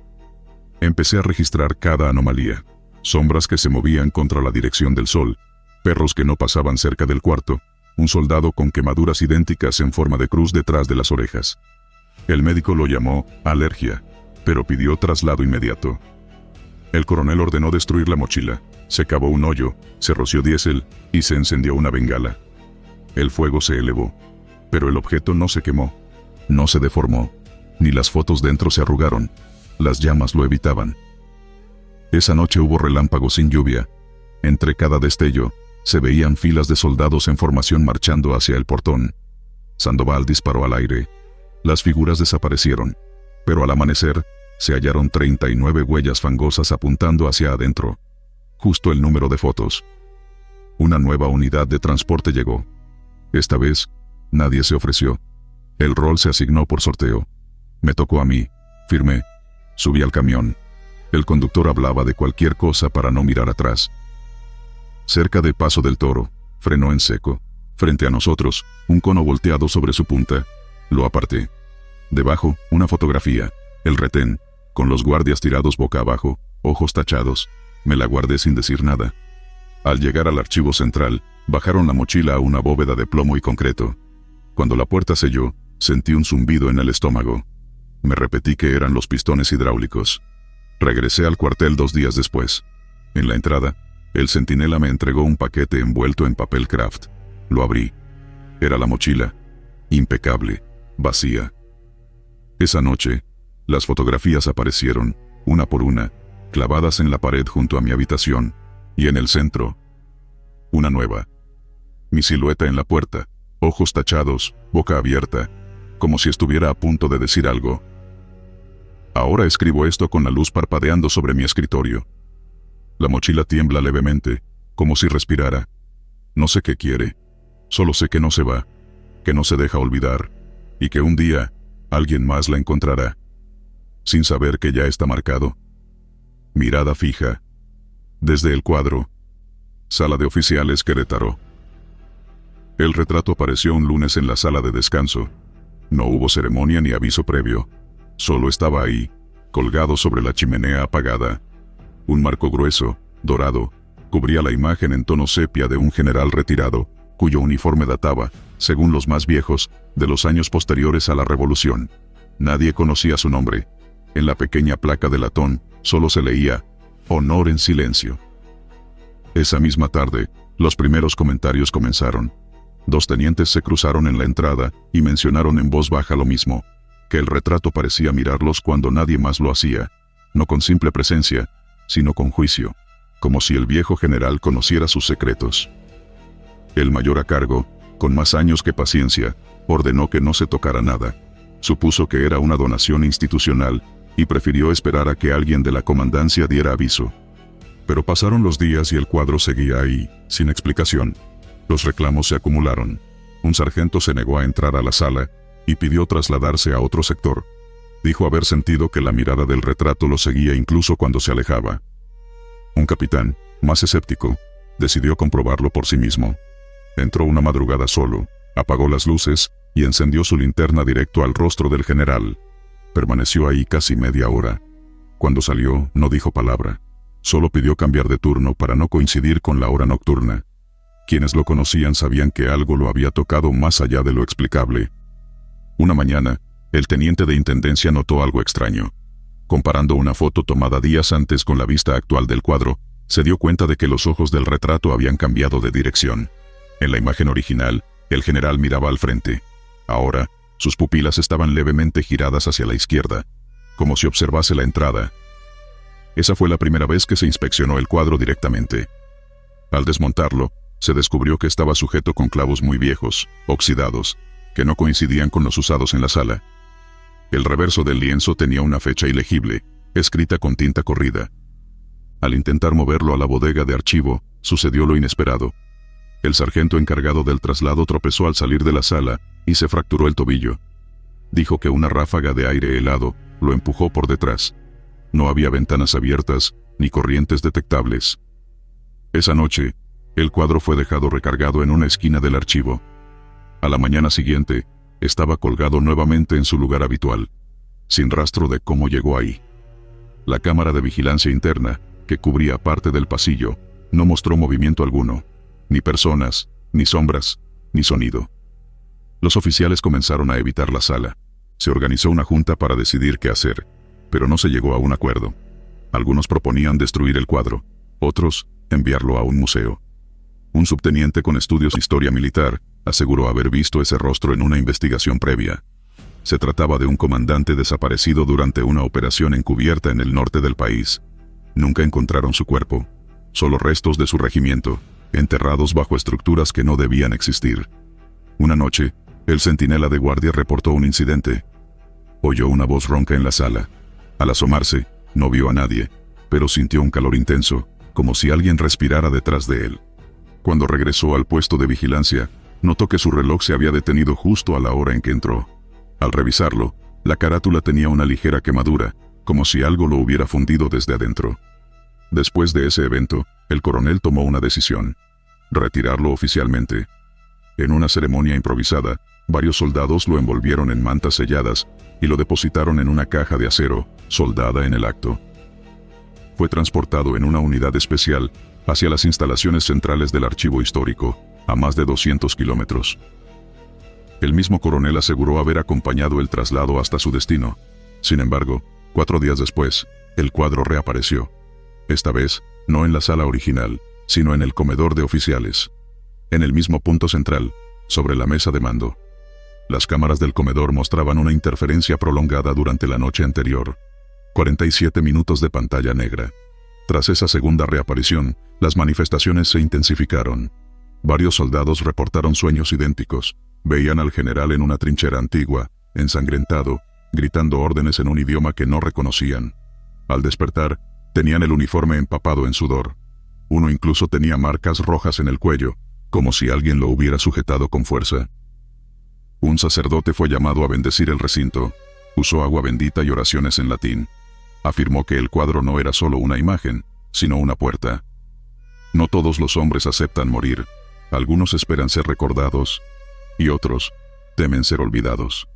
Empecé a registrar cada anomalía. Sombras que se movían contra la dirección del sol, perros que no pasaban cerca del cuarto, un soldado con quemaduras idénticas en forma de cruz detrás de las orejas. El médico lo llamó alergia, pero pidió traslado inmediato. El coronel ordenó destruir la mochila, se cavó un hoyo, se roció diésel y se encendió una bengala. El fuego se elevó, pero el objeto no se quemó, no se deformó, ni las fotos dentro se arrugaron, las llamas lo evitaban. Esa noche hubo relámpagos sin lluvia. Entre cada destello, se veían filas de soldados en formación marchando hacia el portón. Sandoval disparó al aire. Las figuras desaparecieron, pero al amanecer, se hallaron 39 huellas fangosas apuntando hacia adentro. Justo el número de fotos. Una nueva unidad de transporte llegó. Esta vez, nadie se ofreció. El rol se asignó por sorteo. Me tocó a mí. Firmé. Subí al camión. El conductor hablaba de cualquier cosa para no mirar atrás. Cerca de Paso del Toro, frenó en seco. Frente a nosotros, un cono volteado sobre su punta. Lo aparté. Debajo, una fotografía. El retén, con los guardias tirados boca abajo, ojos tachados. Me la guardé sin decir nada. Al llegar al archivo central, bajaron la mochila a una bóveda de plomo y concreto. Cuando la puerta selló, sentí un zumbido en el estómago. Me repetí que eran los pistones hidráulicos. Regresé al cuartel 2 días después. En la entrada, el centinela me entregó un paquete envuelto en papel craft. Lo abrí. Era la mochila. Impecable. Vacía. Esa noche, las fotografías aparecieron, una por una, clavadas en la pared junto a mi habitación, y en el centro, una nueva. Mi silueta en la puerta, ojos tachados, boca abierta, como si estuviera a punto de decir algo. Ahora escribo esto con la luz parpadeando sobre mi escritorio. La mochila tiembla levemente, como si respirara. No sé qué quiere, solo sé que no se va, que no se deja olvidar, y que un día, alguien más la encontrará, sin saber que ya está marcado. Mirada fija. Desde el cuadro. Sala de oficiales, Querétaro. El retrato apareció un lunes en la sala de descanso. No hubo ceremonia ni aviso previo. Solo estaba ahí, colgado sobre la chimenea apagada. Un marco grueso, dorado, cubría la imagen en tono sepia de un general retirado, cuyo uniforme databa, según los más viejos, de los años posteriores a la Revolución. Nadie conocía su nombre. En la pequeña placa de latón, solo se leía, honor en silencio. Esa misma tarde, los primeros comentarios comenzaron. 2 tenientes se cruzaron en la entrada y mencionaron en voz baja lo mismo, que el retrato parecía mirarlos cuando nadie más lo hacía, no con simple presencia, sino con juicio, como si el viejo general conociera sus secretos. El mayor a cargo, con más años que paciencia, ordenó que no se tocara nada. Supuso que era una donación institucional y prefirió esperar a que alguien de la comandancia diera aviso. Pero pasaron los días y el cuadro seguía ahí, sin explicación. Los reclamos se acumularon. Un sargento se negó a entrar a la sala y pidió trasladarse a otro sector. Dijo haber sentido que la mirada del retrato lo seguía incluso cuando se alejaba. Un capitán, más escéptico, decidió comprobarlo por sí mismo. Entró una madrugada solo, apagó las luces y encendió su linterna directo al rostro del general. Permaneció ahí casi media hora. Cuando salió, no dijo palabra. Solo pidió cambiar de turno para no coincidir con la hora nocturna. Quienes lo conocían sabían que algo lo había tocado más allá de lo explicable. Una mañana, el teniente de intendencia notó algo extraño. Comparando una foto tomada días antes con la vista actual del cuadro, se dio cuenta de que los ojos del retrato habían cambiado de dirección. En la imagen original, el general miraba al frente. Ahora, sus pupilas estaban levemente giradas hacia la izquierda, como si observase la entrada. Esa fue la primera vez que se inspeccionó el cuadro directamente. Al desmontarlo, se descubrió que estaba sujeto con clavos muy viejos, oxidados, que no coincidían con los usados en la sala. El reverso del lienzo tenía una fecha ilegible, escrita con tinta corrida. Al intentar moverlo a la bodega de archivo, sucedió lo inesperado. El sargento encargado del traslado tropezó al salir de la sala y se fracturó el tobillo. Dijo que una ráfaga de aire helado lo empujó por detrás. No había ventanas abiertas, ni corrientes detectables. Esa noche, el cuadro fue dejado recargado en una esquina del archivo. A la mañana siguiente, estaba colgado nuevamente en su lugar habitual, sin rastro de cómo llegó ahí. La cámara de vigilancia interna, que cubría parte del pasillo, no mostró movimiento alguno, ni personas, ni sombras, ni sonido. Los oficiales comenzaron a evitar la sala. Se organizó una junta para decidir qué hacer, pero no se llegó a un acuerdo. Algunos proponían destruir el cuadro, otros, enviarlo a un museo. Un subteniente con estudios de historia militar aseguró haber visto ese rostro en una investigación previa. Se trataba de un comandante desaparecido durante una operación encubierta en el norte del país. Nunca encontraron su cuerpo, solo restos de su regimiento, enterrados bajo estructuras que no debían existir. Una noche, el centinela de guardia reportó un incidente. Oyó una voz ronca en la sala. Al asomarse, no vio a nadie, pero sintió un calor intenso, como si alguien respirara detrás de él. Cuando regresó al puesto de vigilancia, notó que su reloj se había detenido justo a la hora en que entró. Al revisarlo, la carátula tenía una ligera quemadura, como si algo lo hubiera fundido desde adentro. Después de ese evento, el coronel tomó una decisión: retirarlo oficialmente. En una ceremonia improvisada, varios soldados lo envolvieron en mantas selladas y lo depositaron en una caja de acero, soldada en el acto. Fue transportado en una unidad especial hacia las instalaciones centrales del archivo histórico, a más de 200 kilómetros. El mismo coronel aseguró haber acompañado el traslado hasta su destino. Sin embargo, 4 días después, el cuadro reapareció. Esta vez, no en la sala original, sino en el comedor de oficiales. En el mismo punto central, sobre la mesa de mando. Las cámaras del comedor mostraban una interferencia prolongada durante la noche anterior. 47 minutos de pantalla negra. Tras esa segunda reaparición, las manifestaciones se intensificaron. Varios soldados reportaron sueños idénticos. Veían al general en una trinchera antigua, ensangrentado, gritando órdenes en un idioma que no reconocían. Al despertar, tenían el uniforme empapado en sudor. Uno incluso tenía marcas rojas en el cuello, como si alguien lo hubiera sujetado con fuerza. Un sacerdote fue llamado a bendecir el recinto. Usó agua bendita y oraciones en latín. Afirmó que el cuadro no era solo una imagen, sino una puerta. No todos los hombres aceptan morir. Algunos esperan ser recordados, y otros temen ser olvidados.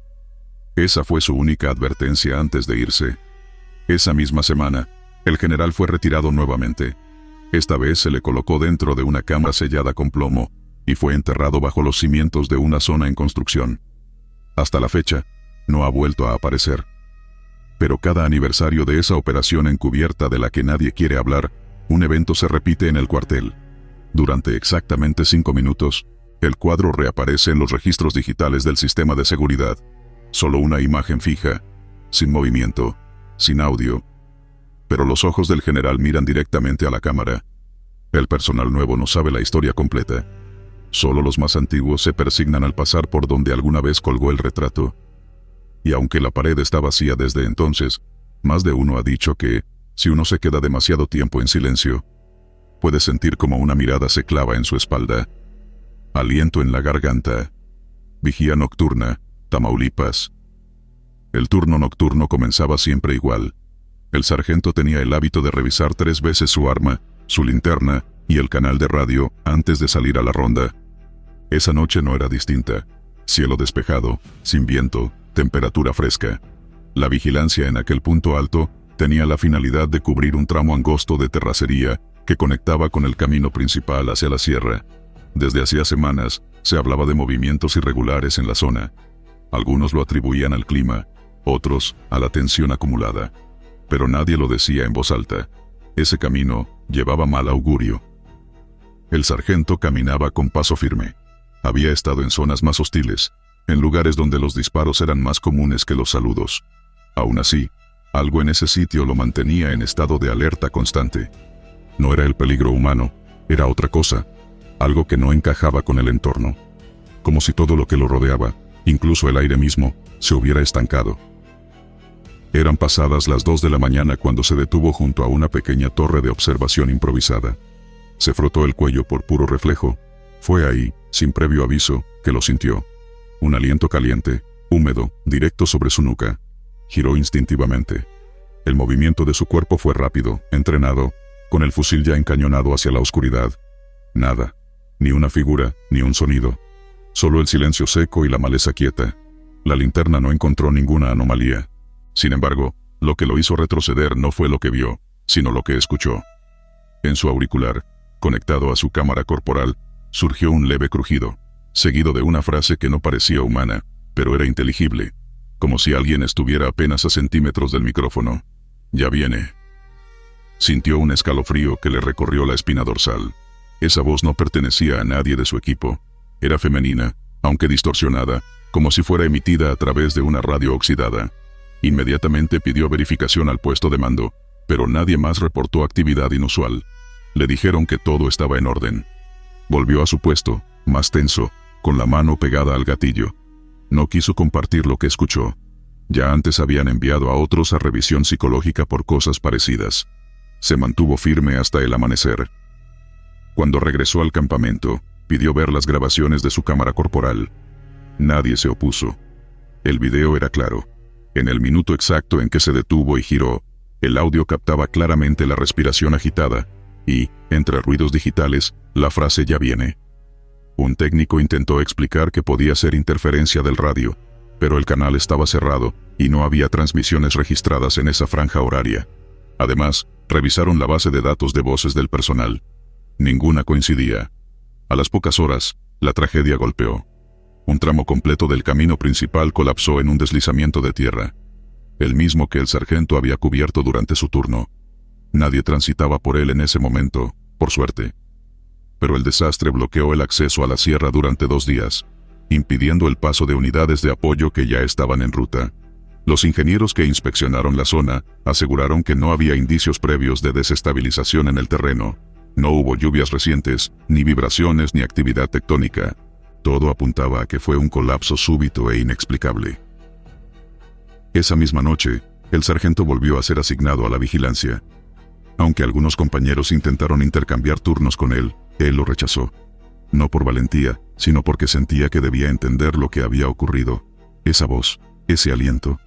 Esa fue su única advertencia antes de irse. Esa misma semana, el general fue retirado nuevamente. Esta vez se le colocó dentro de una cámara sellada con plomo, y fue enterrado bajo los cimientos de una zona en construcción. Hasta la fecha, no ha vuelto a aparecer. Pero cada aniversario de esa operación encubierta de la que nadie quiere hablar, un evento se repite en el cuartel. Durante exactamente 5 minutos, el cuadro reaparece en los registros digitales del sistema de seguridad. Solo una imagen fija, sin movimiento, sin audio. Pero los ojos del general miran directamente a la cámara. El personal nuevo no sabe la historia completa. Solo los más antiguos se persignan al pasar por donde alguna vez colgó el retrato. Y aunque la pared está vacía desde entonces, más de uno ha dicho que, si uno se queda demasiado tiempo en silencio, puede sentir como una mirada se clava en su espalda. Aliento en la garganta. Vigía nocturna, Tamaulipas. El turno nocturno comenzaba siempre igual. El sargento tenía el hábito de revisar 3 veces su arma, su linterna y el canal de radio antes de salir a la ronda. Esa noche no era distinta. Cielo despejado, sin viento, temperatura fresca. La vigilancia en aquel punto alto tenía la finalidad de cubrir un tramo angosto de terracería que conectaba con el camino principal hacia la sierra. Desde hacía semanas, se hablaba de movimientos irregulares en la zona. Algunos lo atribuían al clima, otros a la tensión acumulada. Pero nadie lo decía en voz alta. Ese camino llevaba mal augurio. El sargento caminaba con paso firme. Había estado en zonas más hostiles, en lugares donde los disparos eran más comunes que los saludos. Aún así, algo en ese sitio lo mantenía en estado de alerta constante. No era el peligro humano, era otra cosa, algo que no encajaba con el entorno. Como si todo lo que lo rodeaba, incluso el aire mismo, se hubiera estancado. Eran pasadas las 2 de la mañana cuando se detuvo junto a una pequeña torre de observación improvisada. Se frotó el cuello por puro reflejo. Fue ahí, sin previo aviso, que lo sintió. Un aliento caliente, húmedo, directo sobre su nuca. Giró instintivamente. El movimiento de su cuerpo fue rápido, entrenado, con el fusil ya encañonado hacia la oscuridad. Nada. Ni una figura, ni un sonido. Solo el silencio seco y la maleza quieta. La linterna no encontró ninguna anomalía. Sin embargo, lo que lo hizo retroceder no fue lo que vio, sino lo que escuchó. En su auricular, conectado a su cámara corporal, surgió un leve crujido, seguido de una frase que no parecía humana, pero era inteligible, como si alguien estuviera apenas a centímetros del micrófono. «Ya viene». Sintió un escalofrío que le recorrió la espina dorsal. Esa voz no pertenecía a nadie de su equipo. Era femenina, aunque distorsionada, como si fuera emitida a través de una radio oxidada. Inmediatamente pidió verificación al puesto de mando, pero nadie más reportó actividad inusual. Le dijeron que todo estaba en orden. Volvió a su puesto, más tenso, con la mano pegada al gatillo. No quiso compartir lo que escuchó. Ya antes habían enviado a otros a revisión psicológica por cosas parecidas. Se mantuvo firme hasta el amanecer. Cuando regresó al campamento, pidió ver las grabaciones de su cámara corporal. Nadie se opuso. El video era claro. En el minuto exacto en que se detuvo y giró, el audio captaba claramente la respiración agitada, y, entre ruidos digitales, la frase «ya viene». Un técnico intentó explicar que podía ser interferencia del radio, pero el canal estaba cerrado y no había transmisiones registradas en esa franja horaria. Además, revisaron la base de datos de voces del personal. Ninguna coincidía. A las pocas horas, la tragedia golpeó. Un tramo completo del camino principal colapsó en un deslizamiento de tierra, el mismo que el sargento había cubierto durante su turno. Nadie transitaba por él en ese momento, por suerte. Pero el desastre bloqueó el acceso a la sierra durante 2 días, impidiendo el paso de unidades de apoyo que ya estaban en ruta. Los ingenieros que inspeccionaron la zona aseguraron que no había indicios previos de desestabilización en el terreno. No hubo lluvias recientes, ni vibraciones ni actividad tectónica. Todo apuntaba a que fue un colapso súbito e inexplicable. Esa misma noche, el sargento volvió a ser asignado a la vigilancia. Aunque algunos compañeros intentaron intercambiar turnos con él lo rechazó. No por valentía, sino porque sentía que debía entender lo que había ocurrido. Esa voz, ese aliento.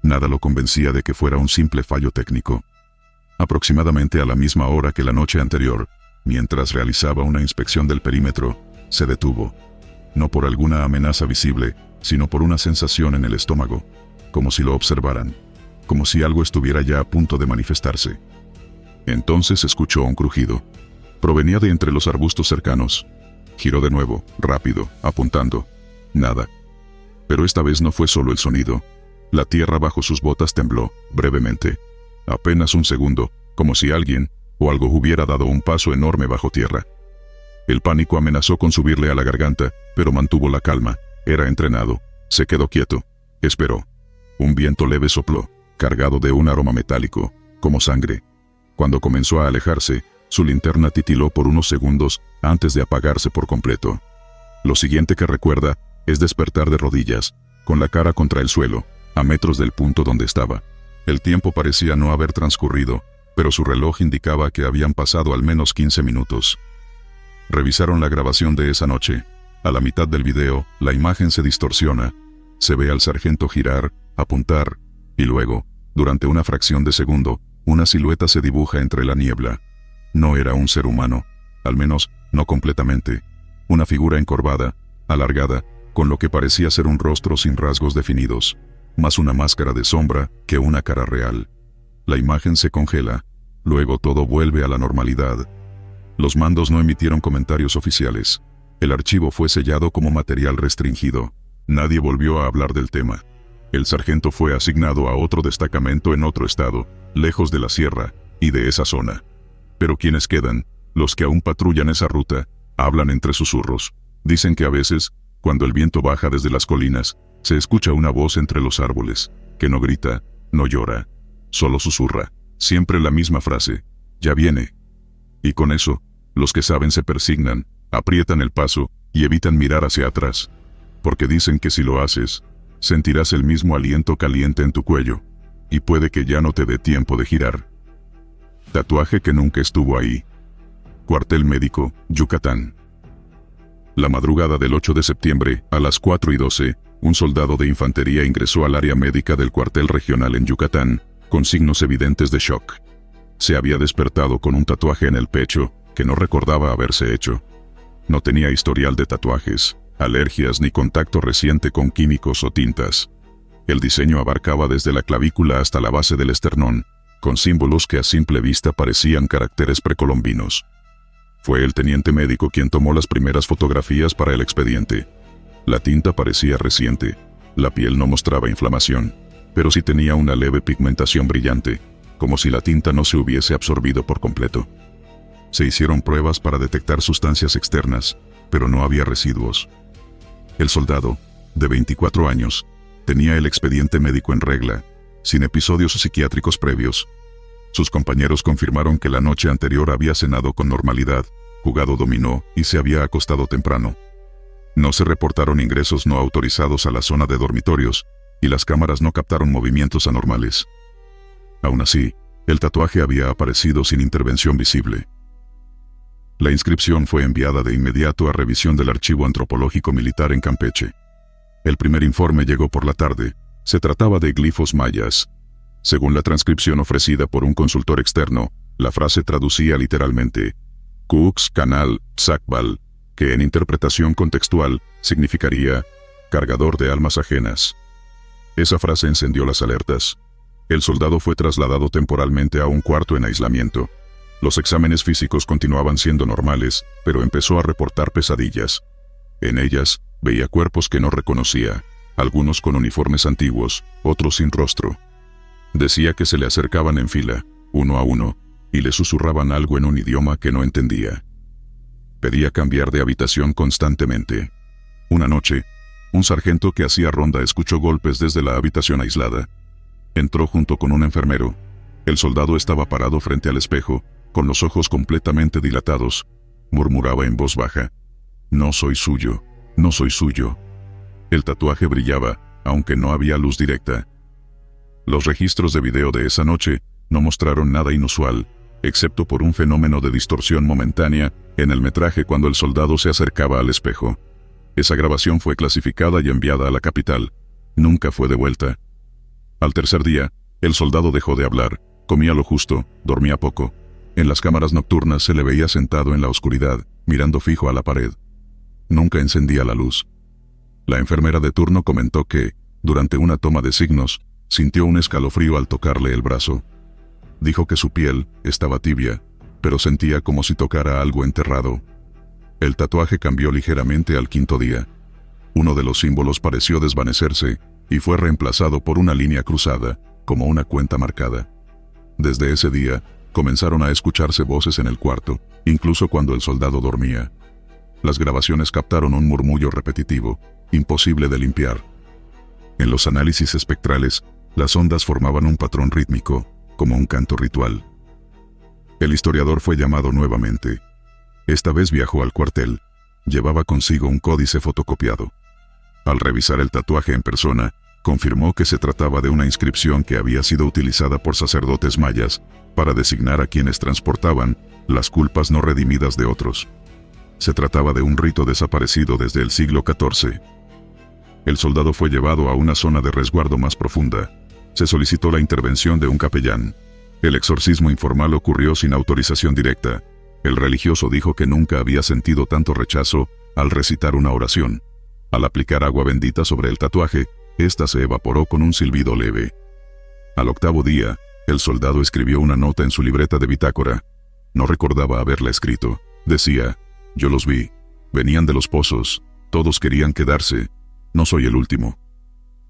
Nada lo convencía de que fuera un simple fallo técnico. Aproximadamente a la misma hora que la noche anterior, mientras realizaba una inspección del perímetro, se detuvo. No por alguna amenaza visible, sino por una sensación en el estómago, como si lo observaran, como si algo estuviera ya a punto de manifestarse. Entonces escuchó un crujido. Provenía de entre los arbustos cercanos. Giró de nuevo, rápido, apuntando. Nada. Pero esta vez no fue solo el sonido. La tierra bajo sus botas tembló, brevemente. Apenas un segundo, como si alguien o algo hubiera dado un paso enorme bajo tierra. El pánico amenazó con subirle a la garganta, pero mantuvo la calma. Era entrenado. Se quedó quieto. Esperó. Un viento leve sopló, cargado de un aroma metálico, como sangre. Cuando comenzó a alejarse, su linterna titiló por unos segundos antes de apagarse por completo. Lo siguiente que recuerda es despertar de rodillas, con la cara contra el suelo, a metros del punto donde estaba. El tiempo parecía no haber transcurrido, pero su reloj indicaba que habían pasado al menos 15 minutos. Revisaron la grabación de esa noche. A la mitad del video, la imagen se distorsiona. Se ve al sargento girar, apuntar, y luego, durante una fracción de segundo, una silueta se dibuja entre la niebla. No era un ser humano, al menos, no completamente. Una figura encorvada, alargada, con lo que parecía ser un rostro sin rasgos definidos, más una máscara de sombra que una cara real. La imagen se congela, luego todo vuelve a la normalidad. Los mandos no emitieron comentarios oficiales. El archivo fue sellado como material restringido. Nadie volvió a hablar del tema. El sargento fue asignado a otro destacamento en otro estado, lejos de la sierra y de esa zona. Pero quienes quedan, los que aún patrullan esa ruta, hablan entre susurros. Dicen que a veces, cuando el viento baja desde las colinas, se escucha una voz entre los árboles, que no grita, no llora, solo susurra, siempre la misma frase: «Ya viene». Y con eso, los que saben se persignan, aprietan el paso y evitan mirar hacia atrás. Porque dicen que si lo haces, sentirás el mismo aliento caliente en tu cuello, y puede que ya no te dé tiempo de girar. Tatuaje que nunca estuvo ahí. Cuartel Médico, Yucatán. La madrugada del 8 de septiembre, a las 4:12, un soldado de infantería ingresó al área médica del cuartel regional en Yucatán, con signos evidentes de shock. Se había despertado con un tatuaje en el pecho que no recordaba haberse hecho. No tenía historial de tatuajes, alergias ni contacto reciente con químicos o tintas. El diseño abarcaba desde la clavícula hasta la base del esternón, con símbolos que a simple vista parecían caracteres precolombinos. Fue el teniente médico quien tomó las primeras fotografías para el expediente. La tinta parecía reciente, la piel no mostraba inflamación, pero sí tenía una leve pigmentación brillante, como si la tinta no se hubiese absorbido por completo. Se hicieron pruebas para detectar sustancias externas, pero no había residuos. El soldado, de 24 años, tenía el expediente médico en regla, sin episodios psiquiátricos previos. Sus compañeros confirmaron que la noche anterior había cenado con normalidad, jugado dominó y se había acostado temprano. No se reportaron ingresos no autorizados a la zona de dormitorios, y las cámaras no captaron movimientos anormales. Aún así, el tatuaje había aparecido sin intervención visible. La inscripción fue enviada de inmediato a revisión del Archivo Antropológico Militar en Campeche. El primer informe llegó por la tarde. Se trataba de glifos mayas. Según la transcripción ofrecida por un consultor externo, la frase traducía literalmente Cux Canal Tzakbal, que en interpretación contextual significaría cargador de almas ajenas. Esa frase encendió las alertas. El soldado fue trasladado temporalmente a un cuarto en aislamiento. Los exámenes físicos continuaban siendo normales, pero empezó a reportar pesadillas. En ellas, veía cuerpos que no reconocía, algunos con uniformes antiguos, otros sin rostro. Decía que se le acercaban en fila, uno a uno, y le susurraban algo en un idioma que no entendía. Pedía cambiar de habitación constantemente. Una noche, un sargento que hacía ronda escuchó golpes desde la habitación aislada. Entró junto con un enfermero. El soldado estaba parado frente al espejo, con los ojos completamente dilatados. Murmuraba en voz baja: «No soy suyo, no soy suyo». El tatuaje brillaba, aunque no había luz directa. Los registros de video de esa noche no mostraron nada inusual, excepto por un fenómeno de distorsión momentánea en el metraje cuando el soldado se acercaba al espejo. Esa grabación fue clasificada y enviada a la capital. Nunca fue devuelta. Al tercer día, el soldado dejó de hablar, comía lo justo, dormía poco. En las cámaras nocturnas se le veía sentado en la oscuridad, mirando fijo a la pared. Nunca encendía la luz. La enfermera de turno comentó que, durante una toma de signos, sintió un escalofrío al tocarle el brazo. Dijo que su piel estaba tibia, pero sentía como si tocara algo enterrado. El tatuaje cambió ligeramente al quinto día. Uno de los símbolos pareció desvanecerse y fue reemplazado por una línea cruzada, como una cuenta marcada. Desde ese día, comenzaron a escucharse voces en el cuarto, incluso cuando el soldado dormía. Las grabaciones captaron un murmullo repetitivo, imposible de limpiar. En los análisis espectrales, las ondas formaban un patrón rítmico, como un canto ritual. El historiador fue llamado nuevamente. Esta vez viajó al cuartel. Llevaba consigo un códice fotocopiado. Al revisar el tatuaje en persona, confirmó que se trataba de una inscripción que había sido utilizada por sacerdotes mayas para designar a quienes transportaban las culpas no redimidas de otros. Se trataba de un rito desaparecido desde el siglo XIV. El soldado fue llevado a una zona de resguardo más profunda. Se solicitó la intervención de un capellán. El exorcismo informal ocurrió sin autorización directa. El religioso dijo que nunca había sentido tanto rechazo al recitar una oración. Al aplicar agua bendita sobre el tatuaje, ésta se evaporó con un silbido leve. Al octavo día, el soldado escribió una nota en su libreta de bitácora. No recordaba haberla escrito. Decía: «Yo los vi. Venían de los pozos. Todos querían quedarse. No soy el último».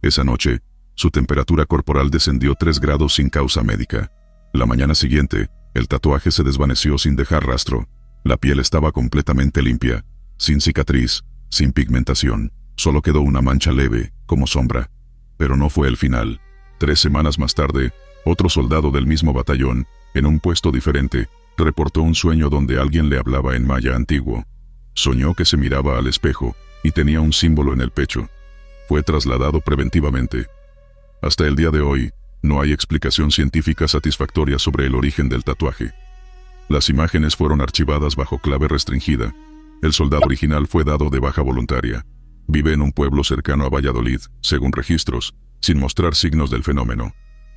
Esa noche, su temperatura corporal descendió 3 grados sin causa médica. La mañana siguiente, el tatuaje se desvaneció sin dejar rastro. La piel estaba completamente limpia, sin cicatriz, sin pigmentación. Solo quedó una mancha leve, como sombra. Pero no fue el final. 3 semanas más tarde, otro soldado del mismo batallón, en un puesto diferente, reportó un sueño donde alguien le hablaba en maya antiguo. Soñó que se miraba al espejo y tenía un símbolo en el pecho. Fue trasladado preventivamente. Hasta el día de hoy, no hay explicación científica satisfactoria sobre el origen del tatuaje. Las imágenes fueron archivadas bajo clave restringida. El soldado original fue dado de baja voluntaria. Vive en un pueblo cercano a Valladolid, según registros, sin mostrar signos del fenómeno.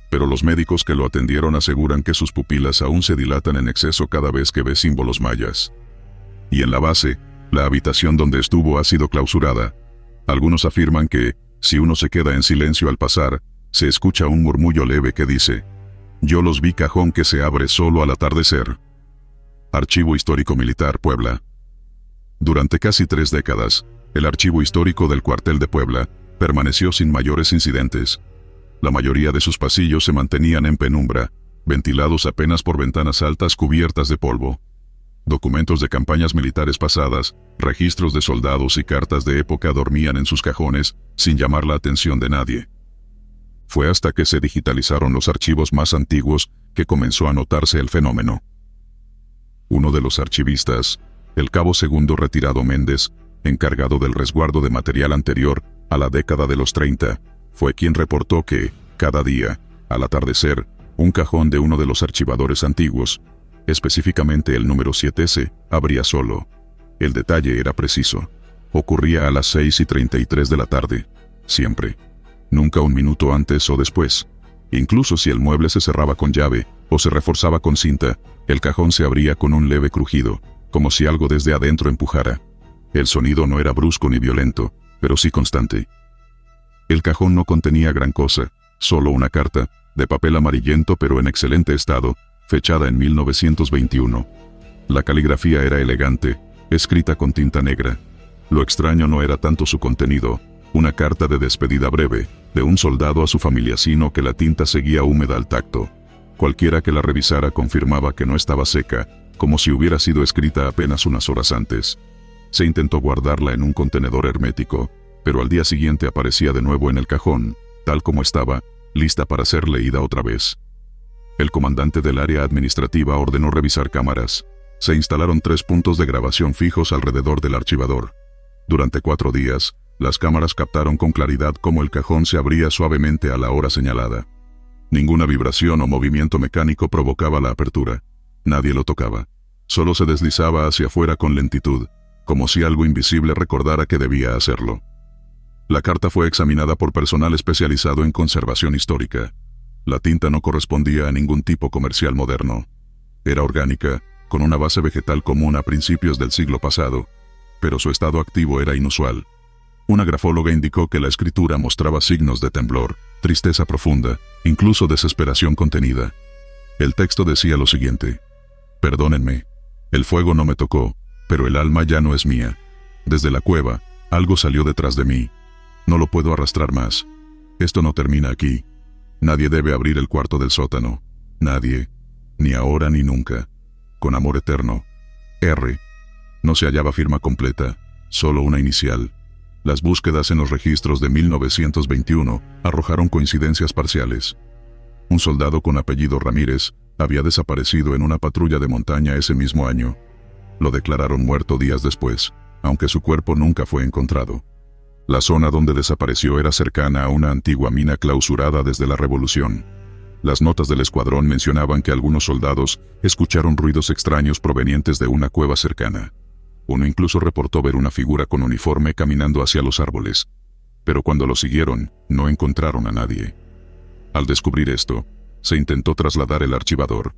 pero los médicos que lo atendieron aseguran que sus pupilas aún se dilatan en exceso cada vez que ve símbolos mayas. Y en la base, la habitación donde estuvo ha sido clausurada. Algunos afirman que, si uno se queda en silencio al pasar, se escucha un murmullo leve que dice: «Yo los vi, cajón que se abre solo al atardecer». Archivo Histórico Militar, Puebla. Durante casi 3 décadas, el archivo histórico del cuartel de Puebla permaneció sin mayores incidentes. La mayoría de sus pasillos se mantenían en penumbra, ventilados apenas por ventanas altas cubiertas de polvo. Documentos de campañas militares pasadas, registros de soldados y cartas de época dormían en sus cajones, sin llamar la atención de nadie. Fue hasta que se digitalizaron los archivos más antiguos que comenzó a notarse el fenómeno. Uno de los archivistas, el cabo segundo retirado Méndez, encargado del resguardo de material anterior a la década de los 30, fue quien reportó que, cada día, al atardecer, un cajón de uno de los archivadores antiguos, específicamente el número 7S, abría solo. El detalle era preciso. Ocurría a las 6:33 de la tarde, siempre. Nunca un minuto antes o después. Incluso si el mueble se cerraba con llave, o se reforzaba con cinta, el cajón se abría con un leve crujido, como si algo desde adentro empujara. El sonido no era brusco ni violento, pero sí constante. El cajón no contenía gran cosa, solo una carta, de papel amarillento pero en excelente estado, fechada en 1921. La caligrafía era elegante, escrita con tinta negra. Lo extraño no era tanto su contenido, una carta de despedida breve, de un soldado a su familia, sino que la tinta seguía húmeda al tacto. Cualquiera que la revisara confirmaba que no estaba seca, como si hubiera sido escrita apenas unas horas antes. Se intentó guardarla en un contenedor hermético, pero al día siguiente aparecía de nuevo en el cajón, tal como estaba, lista para ser leída otra vez. El comandante del área administrativa ordenó revisar cámaras. Se instalaron 3 puntos de grabación fijos alrededor del archivador. Durante 4 días, las cámaras captaron con claridad cómo el cajón se abría suavemente a la hora señalada. Ninguna vibración o movimiento mecánico provocaba la apertura. Nadie lo tocaba. Solo se deslizaba hacia afuera con lentitud, como si algo invisible recordara que debía hacerlo. La carta fue examinada por personal especializado en conservación histórica. La tinta no correspondía a ningún tipo comercial moderno. Era orgánica, con una base vegetal común a principios del siglo pasado, pero su estado activo era inusual. Una grafóloga indicó que la escritura mostraba signos de temblor, tristeza profunda, incluso desesperación contenida. El texto decía lo siguiente: «Perdónenme. El fuego no me tocó, pero el alma ya no es mía. Desde la cueva, algo salió detrás de mí. No lo puedo arrastrar más. Esto no termina aquí. Nadie debe abrir el cuarto del sótano. Nadie. Ni ahora ni nunca. Con amor eterno. R». No se hallaba firma completa, solo una inicial. Las búsquedas en los registros de 1921 arrojaron coincidencias parciales. Un soldado con apellido Ramírez había desaparecido en una patrulla de montaña ese mismo año. Lo declararon muerto días después, aunque su cuerpo nunca fue encontrado. La zona donde desapareció era cercana a una antigua mina clausurada desde la Revolución. Las notas del escuadrón mencionaban que algunos soldados escucharon ruidos extraños provenientes de una cueva cercana. Uno incluso reportó ver una figura con uniforme caminando hacia los árboles. Pero cuando lo siguieron, no encontraron a nadie. Al descubrir esto, se intentó trasladar el archivador.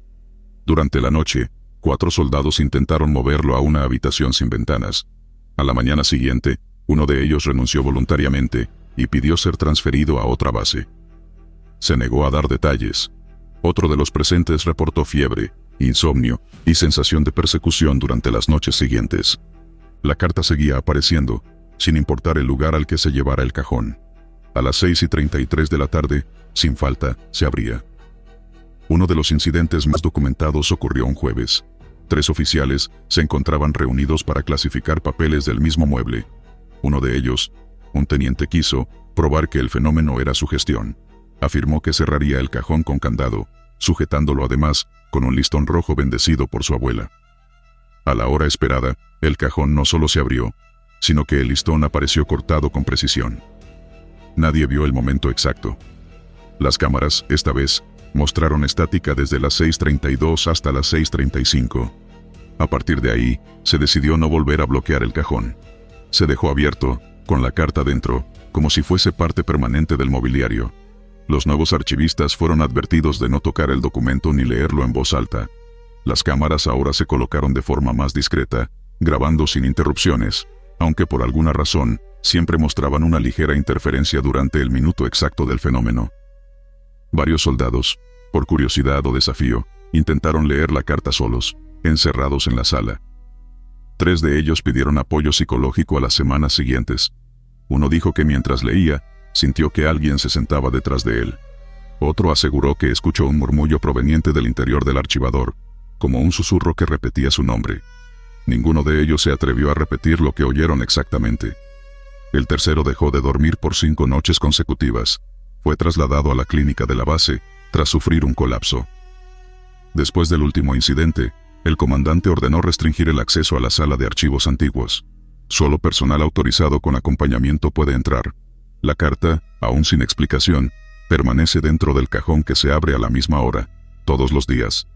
Durante la noche, 4 soldados intentaron moverlo a una habitación sin ventanas. A la mañana siguiente, uno de ellos renunció voluntariamente y pidió ser transferido a otra base. Se negó a dar detalles. Otro de los presentes reportó fiebre, insomnio y sensación de persecución durante las noches siguientes. La carta seguía apareciendo, sin importar el lugar al que se llevara el cajón. A las 6:33 de la tarde, sin falta, se abría. Uno de los incidentes más documentados ocurrió un jueves. 3 oficiales se encontraban reunidos para clasificar papeles del mismo mueble. Uno de ellos, un teniente, quiso probar que el fenómeno era sugestión. Afirmó que cerraría el cajón con candado, sujetándolo además con un listón rojo bendecido por su abuela. A la hora esperada, el cajón no solo se abrió, sino que el listón apareció cortado con precisión. Nadie vio el momento exacto. Las cámaras, esta vez, mostraron estática desde las 6:32 hasta las 6:35. A partir de ahí, se decidió no volver a bloquear el cajón. Se dejó abierto, con la carta dentro, como si fuese parte permanente del mobiliario. Los nuevos archivistas fueron advertidos de no tocar el documento ni leerlo en voz alta. Las cámaras ahora se colocaron de forma más discreta, grabando sin interrupciones, aunque por alguna razón, siempre mostraban una ligera interferencia durante el minuto exacto del fenómeno. Varios soldados, por curiosidad o desafío, intentaron leer la carta solos, encerrados en la sala. 3 de ellos pidieron apoyo psicológico a las semanas siguientes. Uno dijo que mientras leía, sintió que alguien se sentaba detrás de él. Otro aseguró que escuchó un murmullo proveniente del interior del archivador, como un susurro que repetía su nombre. Ninguno de ellos se atrevió a repetir lo que oyeron exactamente. El tercero dejó de dormir por 5 noches consecutivas. Fue trasladado a la clínica de la base, tras sufrir un colapso. Después del último incidente, el comandante ordenó restringir el acceso a la sala de archivos antiguos. Solo personal autorizado con acompañamiento puede entrar. La carta, aún sin explicación, permanece dentro del cajón que se abre a la misma hora, todos los días.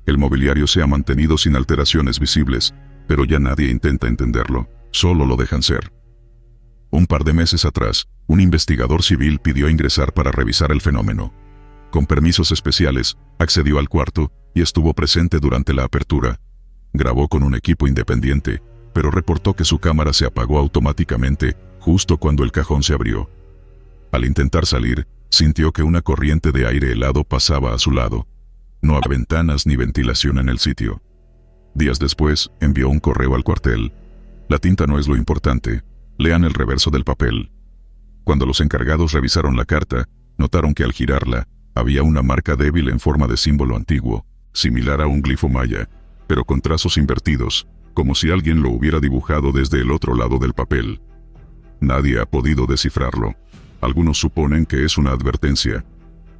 El mobiliario se ha mantenido sin alteraciones visibles, pero ya nadie intenta entenderlo, solo lo dejan ser. Un par de meses atrás, un investigador civil pidió ingresar para revisar el fenómeno. Con permisos especiales, accedió al cuarto y estuvo presente durante la apertura. Grabó con un equipo independiente, pero reportó que su cámara se apagó automáticamente justo cuando el cajón se abrió. Al intentar salir, sintió que una corriente de aire helado pasaba a su lado. No había ventanas ni ventilación en el sitio. Días después, envió un correo al cuartel. La tinta no es lo importante. Lean el reverso del papel. Cuando los encargados revisaron la carta, notaron que al girarla, había una marca débil en forma de símbolo antiguo, similar a un glifo maya, pero con trazos invertidos, como si alguien lo hubiera dibujado desde el otro lado del papel. Nadie ha podido descifrarlo. Algunos suponen que es una advertencia.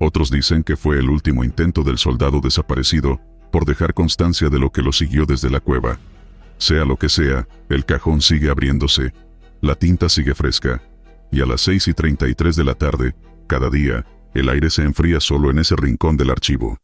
Otros dicen que fue el último intento del soldado desaparecido por dejar constancia de lo que lo siguió desde la cueva. Sea lo que sea, el cajón sigue abriéndose, la tinta sigue fresca, y a las 6:33 de la tarde, cada día, el aire se enfría solo en ese rincón del archivo.